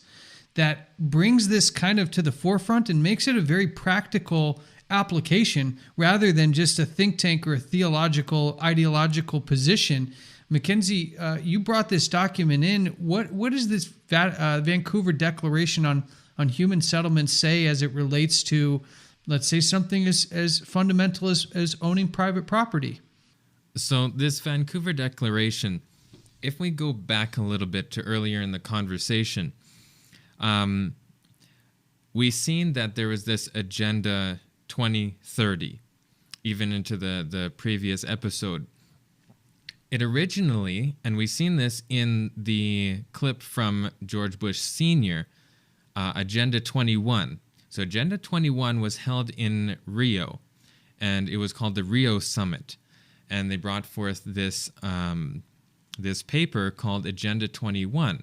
that brings this kind of to the forefront and makes it a very practical application rather than just a think tank or a theological, ideological position. Mackenzie, you brought this document in. What does this Vancouver Declaration on Human Settlements say as it relates to, let's say, something as fundamental as owning private property? So this Vancouver Declaration, if we go back a little bit to earlier in the conversation, we've seen that there was this Agenda 2030, even into the previous episode. It originally, and we've seen this in the clip from George Bush Sr., Agenda 21. So Agenda 21 was held in Rio, and it was called the Rio Summit. And they brought forth this this paper called Agenda 21.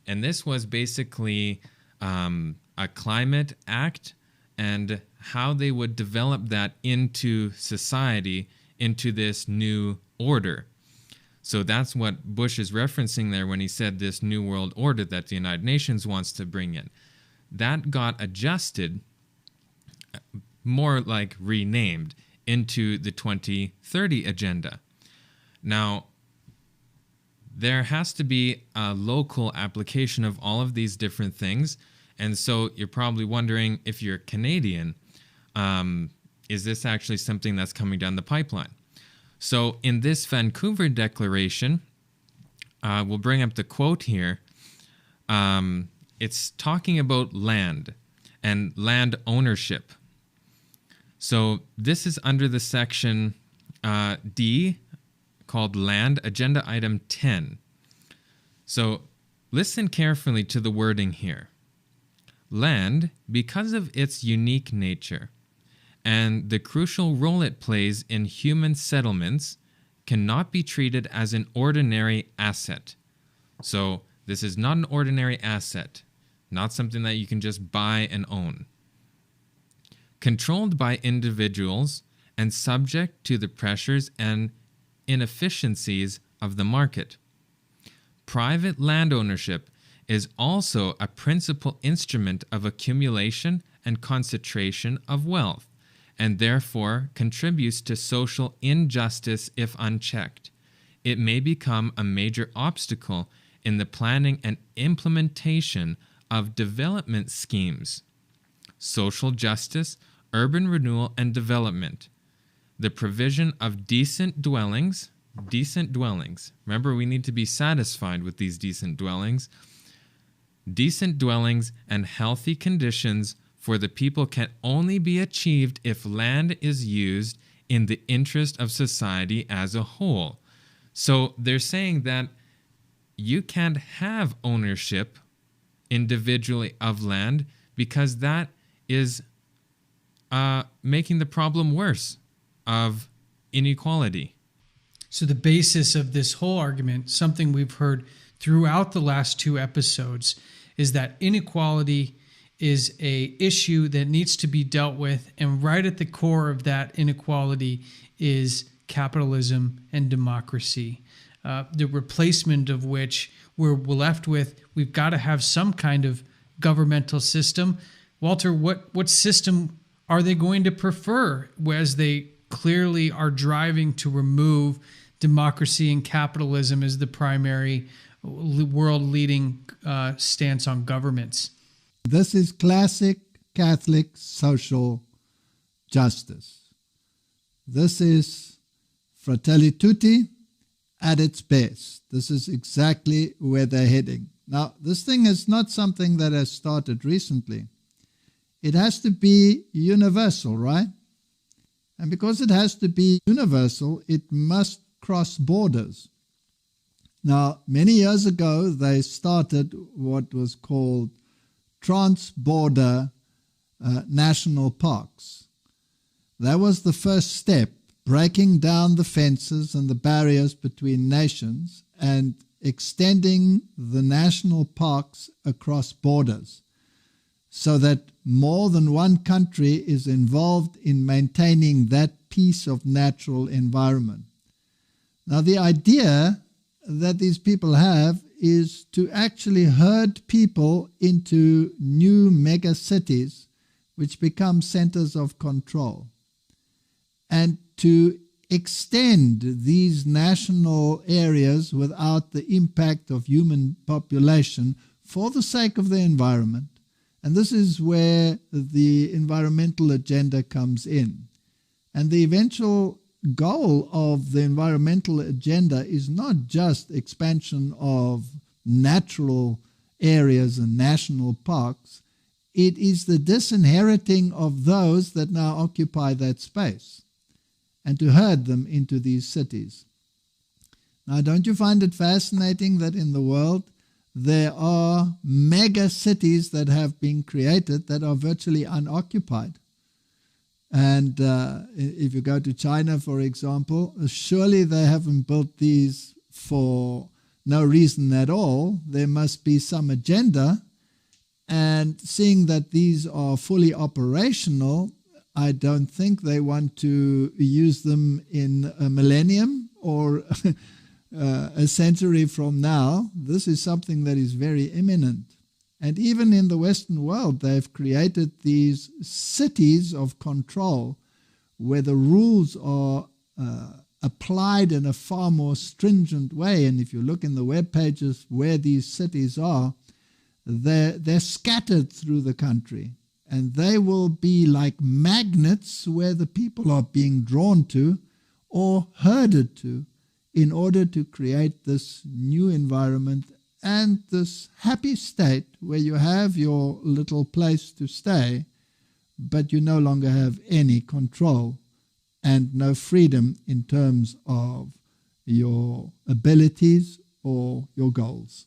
And this was basically a climate act and how they would develop that into society, into this new order. So that's what Bush is referencing there when he said this new world order that the United Nations wants to bring in. That got adjusted, more like renamed, into the 2030 agenda. Now, there has to be a local application of all of these different things. And so you're probably wondering, if you're Canadian, is this actually something that's coming down the pipeline? So in this Vancouver Declaration, we'll bring up the quote here. It's talking about land and land ownership. So this is under the section D, called Land, Agenda Item 10. So listen carefully to the wording here. Land, because of its unique nature and the crucial role it plays in human settlements, cannot be treated as an ordinary asset. So this is not an ordinary asset, not something that you can just buy and own. Controlled by individuals and subject to the pressures and inefficiencies of the market. Private land ownership is also a principal instrument of accumulation and concentration of wealth, and therefore contributes to social injustice if unchecked. It may become a major obstacle in the planning and implementation of development schemes, social justice, urban renewal and development, the provision of decent dwellings. Remember, we need to be satisfied with these decent dwellings and healthy conditions for the people can only be achieved if land is used in the interest of society as a whole. So they're saying that you can't have ownership individually of land because that is making the problem worse of inequality. So the basis of this whole argument, something we've heard throughout the last 2 episodes, is that inequality is an issue that needs to be dealt with, and right at the core of that inequality is capitalism and democracy. The replacement of which we're left with, we've got to have some kind of governmental system. Walter, what system are they going to prefer, whereas they clearly are driving to remove democracy and capitalism as the primary world-leading stance on governments? This is classic Catholic social justice. This is Fratelli Tutti at its best. This is exactly where they're heading. Now, this thing is not something that has started recently. It has to be universal, right? And because it has to be universal, it must cross borders. Now, many years ago, they started what was called trans-border national parks. That was the first step, breaking down the fences and the barriers between nations and extending the national parks across borders so that more than one country is involved in maintaining that piece of natural environment. Now, the idea that these people have is to actually herd people into new mega cities which become centers of control, and to extend these national areas without the impact of human population for the sake of the environment. And this is where the environmental agenda comes in. And the eventual goal of the environmental agenda is not just expansion of natural areas and national parks. It is the disinheriting of those that now occupy that space and to herd them into these cities. Now, don't you find it fascinating that in the world there are mega cities that have been created that are virtually unoccupied? And if you go to China, for example, surely they haven't built these for no reason at all. There must be some agenda. And seeing that these are fully operational, I don't think they want to use them in a millennium or a century from now. This is something that is very imminent. And even in the Western world, they've created these cities of control where the rules are applied in a far more stringent way. And if you look in the web pages where these cities are, they're scattered through the country. And they will be like magnets where the people are being drawn to or herded to in order to create this new environment and this happy state where you have your little place to stay, but you no longer have any control and no freedom in terms of your abilities or your goals.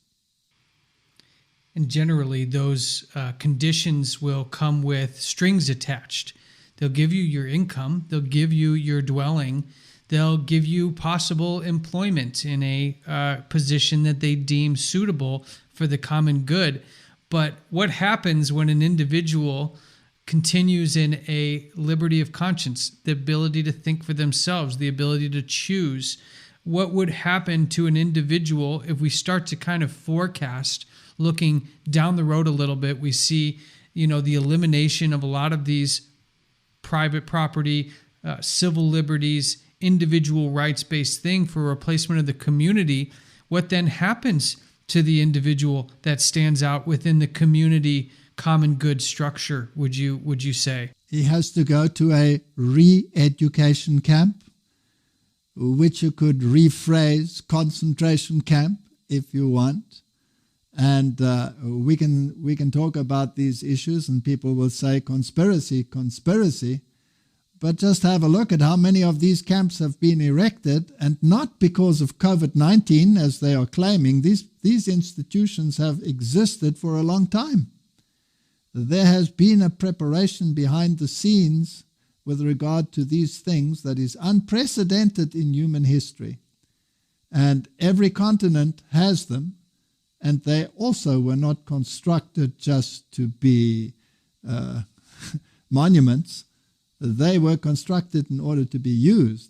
And generally, those conditions will come with strings attached. They'll give you your income, they'll give you your dwelling, they'll give you possible employment in a position that they deem suitable for the common good. But what happens when an individual continues in a liberty of conscience, the ability to think for themselves, the ability to choose? What would happen to an individual if we start to kind of forecast, looking down the road a little bit? We see, the elimination of a lot of these private property, civil liberties, individual rights-based thing for replacement of the community. What then happens to the individual that stands out within the community common good structure, would you say? He has to go to a re-education camp, which you could rephrase concentration camp if you want. And we can talk about these issues and people will say conspiracy. But just have a look at how many of these camps have been erected, and not because of COVID-19, as they are claiming. These institutions have existed for a long time. There has been a preparation behind the scenes with regard to these things that is unprecedented in human history. And every continent has them, and they also were not constructed just to be monuments. They were constructed in order to be used.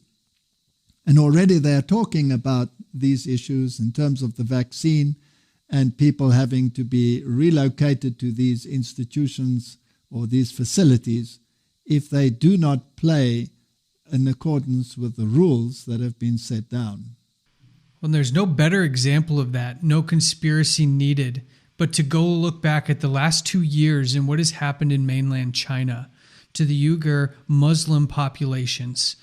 And already they are talking about these issues in terms of the vaccine and people having to be relocated to these institutions or these facilities if they do not play in accordance with the rules that have been set down. Well, there's no better example of that, no conspiracy needed, but to go look back at the last 2 years and what has happened in mainland China to the Uyghur Muslim populations.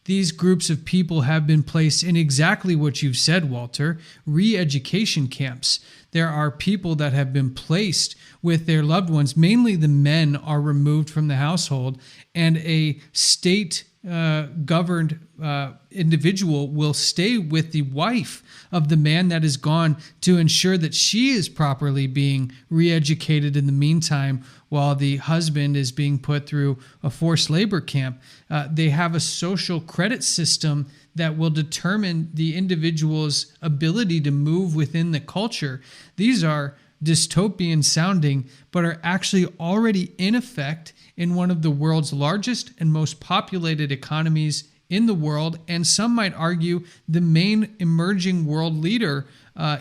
These groups of people have been placed in exactly what you've said, Walter, re-education camps. There are people that have been placed with their loved ones. Mainly the men are removed from the household, and a state governed individual will stay with the wife of the man that is gone to ensure that she is properly being re-educated in the meantime while the husband is being put through a forced labor camp. They have a social credit system that will determine the individual's ability to move within the culture. These are dystopian sounding, but are actually already in effect in one of the world's largest and most populated economies in the world, and some might argue the main emerging world leader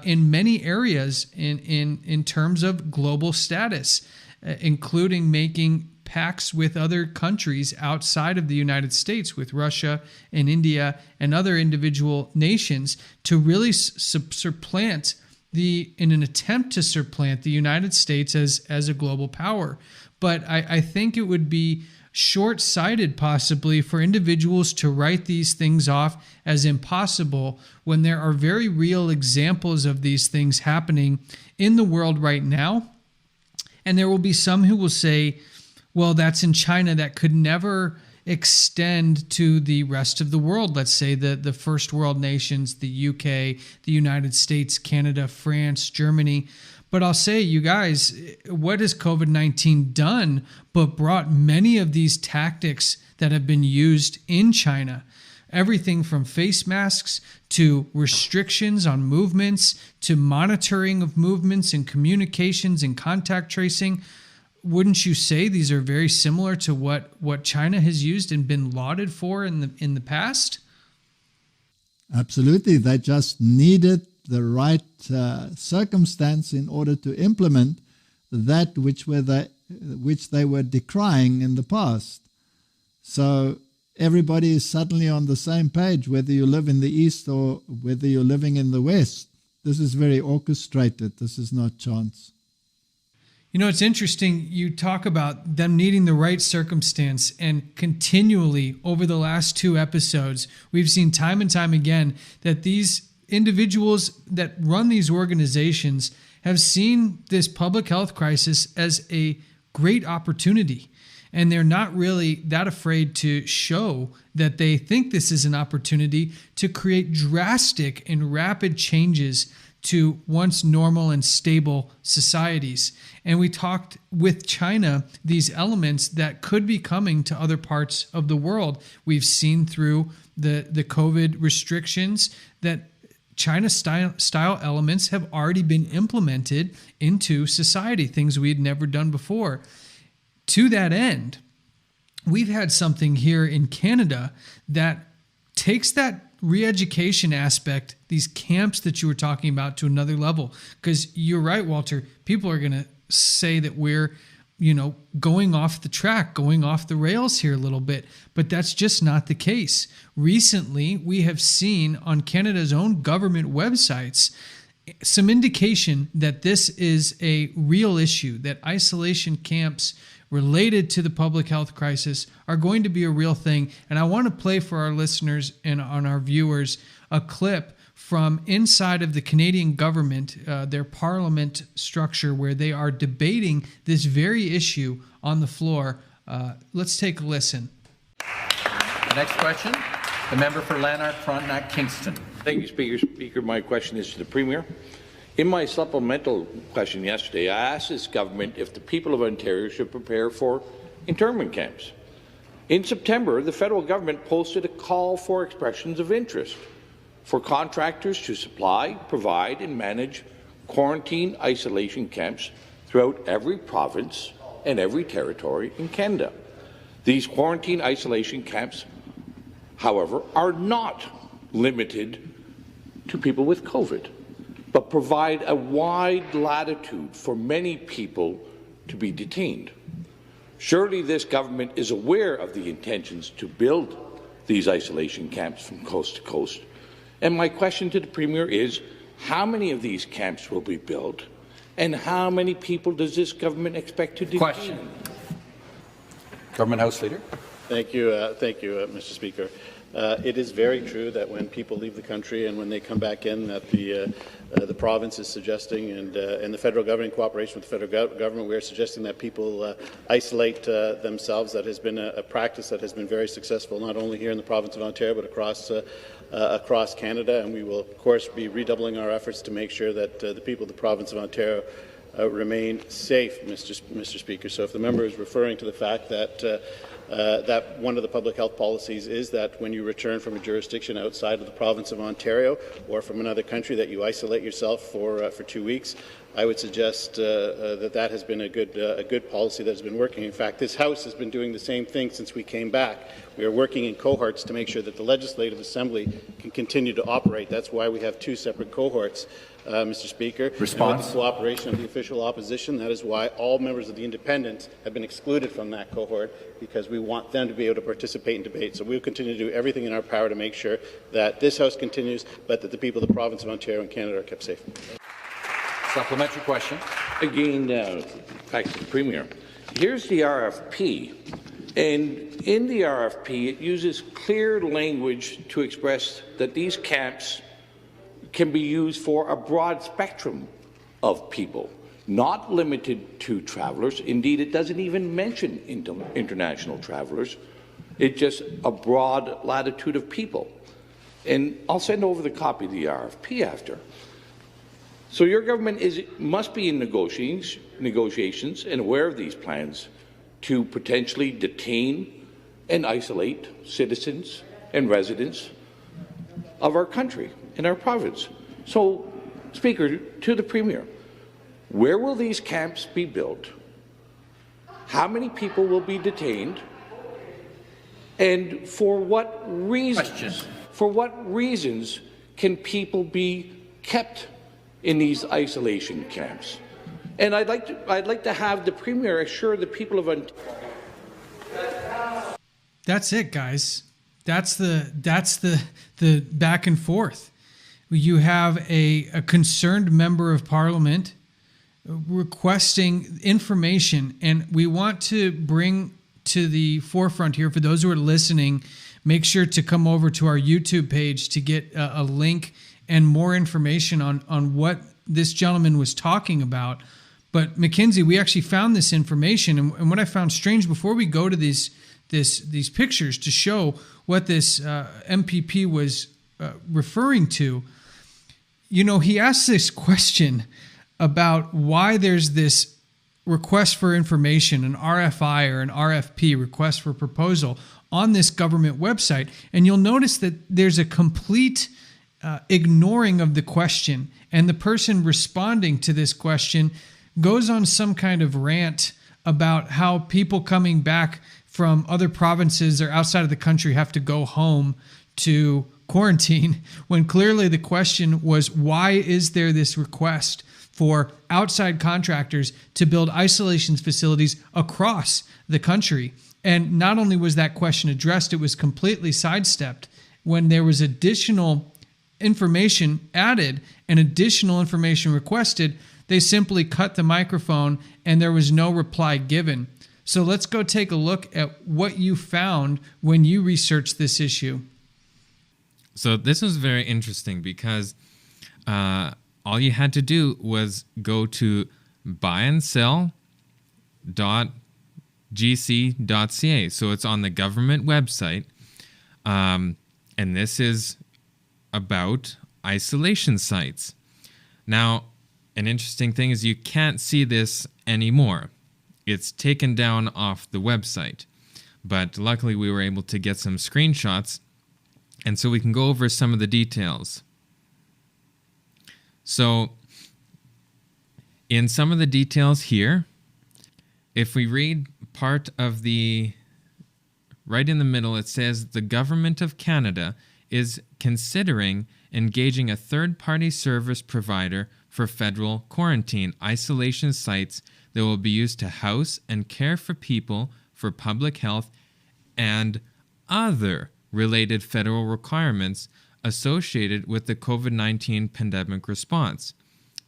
in many areas in terms of global status, including making pacts with other countries outside of the United States, with Russia and India and other individual nations, to really supplant in an attempt to supplant the United States as a global power. But I think it would be short-sighted possibly for individuals to write these things off as impossible when there are very real examples of these things happening in the world right now. And there will be some who will say, well, that's in China. That could never extend to the rest of the world. Let's say the first world nations, the UK, the United States, Canada, France, Germany. But I'll say, you guys, what has COVID-19 done but brought many of these tactics that have been used in China? Everything from face masks to restrictions on movements to monitoring of movements and communications and contact tracing. Wouldn't you say these are very similar to what China has used and been lauded for in the past? Absolutely. They just needed the right circumstance in order to implement that which they were decrying in the past. So everybody is suddenly on the same page, whether you live in the East or whether you're living in the West. This is very orchestrated. This is not chance. You know, it's interesting. You talk about them needing the right circumstance, and continually over the last 2 episodes, we've seen time and time again that these individuals that run these organizations have seen this public health crisis as a great opportunity. And they're not really that afraid to show that they think this is an opportunity to create drastic and rapid changes to once normal and stable societies. And we talked with China, these elements that could be coming to other parts of the world. We've seen through the COVID restrictions that China style elements have already been implemented into society, things we had never done before. To that end, we've had something here in Canada that takes that re-education aspect, these camps that you were talking about, to another level. Because you're right, Walter, people are going to say that we're, going off the track, going off the rails here a little bit, but that's just not the case. Recently, we have seen on Canada's own government websites some indication that this is a real issue, that isolation camps related to the public health crisis are going to be a real thing. And I want to play for our listeners and on our viewers a clip from inside of the Canadian government, their parliament structure, where they are debating this very issue on the floor. Let's take a listen. The next question, the member for Lanark, Frontenac, Kingston. Thank you, Speaker. My question is to the Premier. In my supplemental question yesterday, I asked this government if the people of Ontario should prepare for internment camps. In September, the federal government posted a call for expressions of interest for contractors to supply, provide, and manage quarantine isolation camps throughout every province and every territory in Canada. These quarantine isolation camps, however, are not limited to people with COVID, but provide a wide latitude for many people to be detained. Surely this government is aware of the intentions to build these isolation camps from coast to coast. And my question to the Premier is, how many of these camps will be built, and how many people does this government expect to detain? Question. Government House Leader. Thank you, Mr. Speaker. It is very true that when people leave the country and when they come back in, that the province is suggesting, and the federal government, in cooperation with the federal government, we are suggesting that people isolate themselves. That has been a practice that has been very successful, not only here in the province of Ontario, but across Canada. And we will, of course, be redoubling our efforts to make sure that the people of the province of Ontario remain safe, Mr. Speaker. So if the member is referring to the fact that that one of the public health policies is that when you return from a jurisdiction outside of the province of Ontario or from another country, that you isolate yourself for 2 weeks, I would suggest that has been a good policy that has been working. In fact, this House has been doing the same thing since we came back. We are working in cohorts to make sure that the Legislative Assembly can continue to operate. That's why we have 2 separate cohorts, Mr. Speaker. Response. And with the cooperation of the official opposition, that is why all members of the Independents have been excluded from that cohort, because we want them to be able to participate in debate. So we will continue to do everything in our power to make sure that this House continues, but that the people of the province of Ontario and Canada are kept safe. Supplementary question. Again, back to the Premier. Here's the RFP, and in the RFP it uses clear language to express that these camps can be used for a broad spectrum of people, not limited to travellers. Indeed, it doesn't even mention international travellers. It's just a broad latitude of people. And I'll send over the copy of the RFP after. So your government must be in negotiations and aware of these plans to potentially detain and isolate citizens and residents of our country and our province. So, Speaker, to the Premier, where will these camps be built? How many people will be detained? And for what reasons? Question. For what reasons can people be kept in these isolation camps? And I'd like to have the Premier assure the people of Ontario. That's it, guys. That's the back and forth. You have a concerned member of Parliament requesting information, and we want to bring to the forefront here, for those who are listening, make sure to come over to our YouTube page to get a link and more information on what this gentleman was talking about. But Mackenzie, we actually found this information, and what I found strange, before we go to these pictures to show what this MPP was referring to, you know, he asked this question about why there's this request for information, an RFI or an RFP, request for proposal, on this government website. And you'll notice that there's a complete ignoring of the question. And the person responding to this question goes on some kind of rant about how people coming back from other provinces or outside of the country have to go home to quarantine, when clearly the question was, why is there this request for outside contractors to build isolation facilities across the country? And not only was that question addressed, it was completely sidestepped. When there was additional information added and additional information requested, they simply cut the microphone and there was no reply given. So let's go take a look at what you found when you researched this issue. So this was very interesting because all you had to do was go to buyandsell.gc.ca. So it's on the government website. And this is about isolation sites. Now, an interesting thing is you can't see this anymore. It's taken down off the website. But luckily we were able to get some screenshots, and so we can go over some of the details. So, in some of the details here, if we read part of the, right in the middle, it says the Government of Canada is considering engaging a third-party service provider for federal quarantine isolation sites that will be used to house and care for people for public health and other related federal requirements associated with the COVID-19 pandemic response.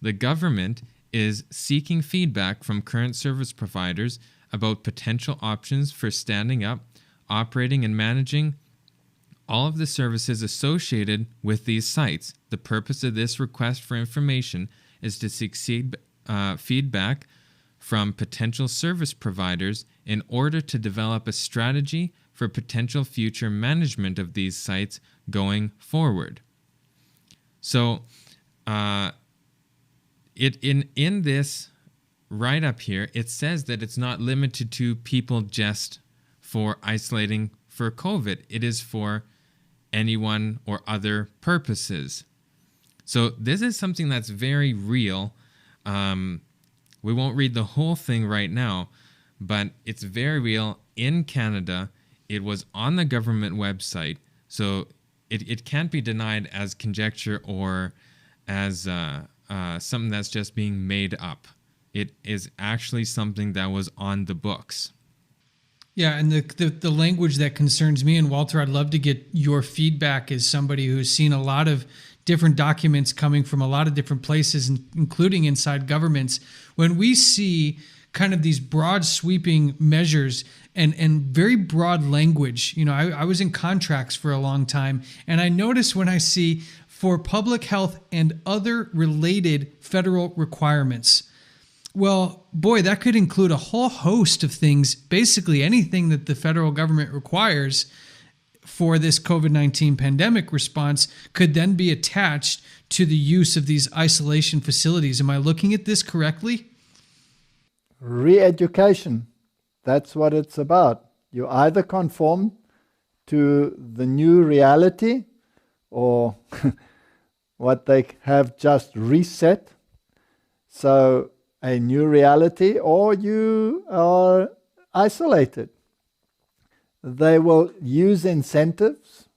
The government is seeking feedback from current service providers about potential options for standing up, operating, and managing all of the services associated with these sites. The purpose of this request for information is to seek feedback from potential service providers in order to develop a strategy for potential future management of these sites going forward. So, in this write-up here, it says that it's not limited to people just for isolating for COVID. It is for anyone or other purposes. So this is something that's very real. We won't read the whole thing right now, but it's very real in Canada. It was on the government website, so it can't be denied as conjecture or as something that's just being made up. It is actually something that was on the books. Yeah, and the language that concerns me, and Walter, I'd love to get your feedback as somebody who's seen a lot of different documents coming from a lot of different places, including inside governments. When we see kind of these broad sweeping measures and very broad language, you know, I was in contracts for a long time, and I notice when I see for public health and other related federal requirements, well, boy, that could include a whole host of things, basically anything that the federal government requires for this COVID-19 pandemic response could then be attached to the use of these isolation facilities. Am I looking at this correctly? Re-education, that's what it's about. You either conform to the new reality or what they have just reset. So a new reality, or you are isolated. They will use incentives.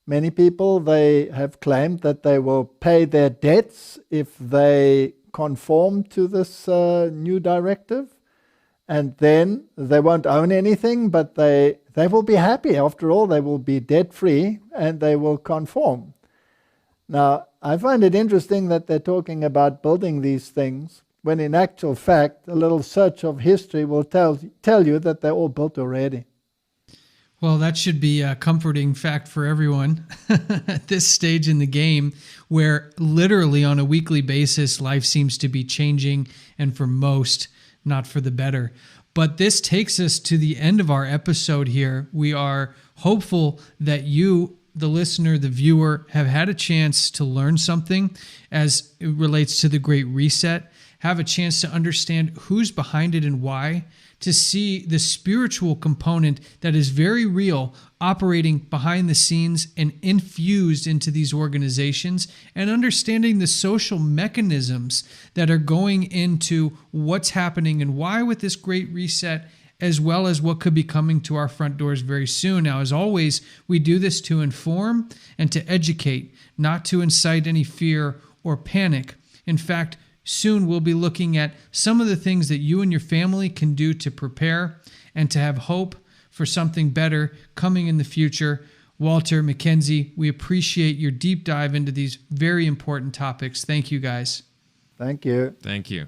Many people, they have claimed that they will pay their debts if they conform to this new directive. And then they won't own anything, but they will be happy. After all, they will be debt-free and they will conform. Now, I find it interesting that they're talking about building these things, when in actual fact, a little search of history will tell you that they're all built already. Well, that should be a comforting fact for everyone at this stage in the game, where literally on a weekly basis, life seems to be changing, and for most, not for the better. But this takes us to the end of our episode here. We are hopeful that you, the listener, the viewer, have had a chance to learn something as it relates to the Great Reset, have a chance to understand who's behind it and why, to see the spiritual component that is very real operating behind the scenes and infused into these organizations, and understanding the social mechanisms that are going into what's happening and why with this Great Reset, as well as what could be coming to our front doors very soon. Now, as always, we do this to inform and to educate, not to incite any fear or panic. In fact, soon we'll be looking at some of the things that you and your family can do to prepare and to have hope for something better coming in the future. Walter, Mackenzie, we appreciate your deep dive into these very important topics. Thank you, guys. Thank you. Thank you.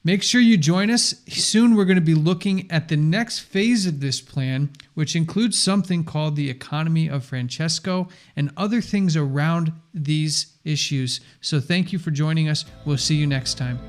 Make sure you join us. Soon we're going to be looking at the next phase of this plan, which includes something called the economy of Francesco and other things around these issues. So thank you for joining us. We'll see you next time.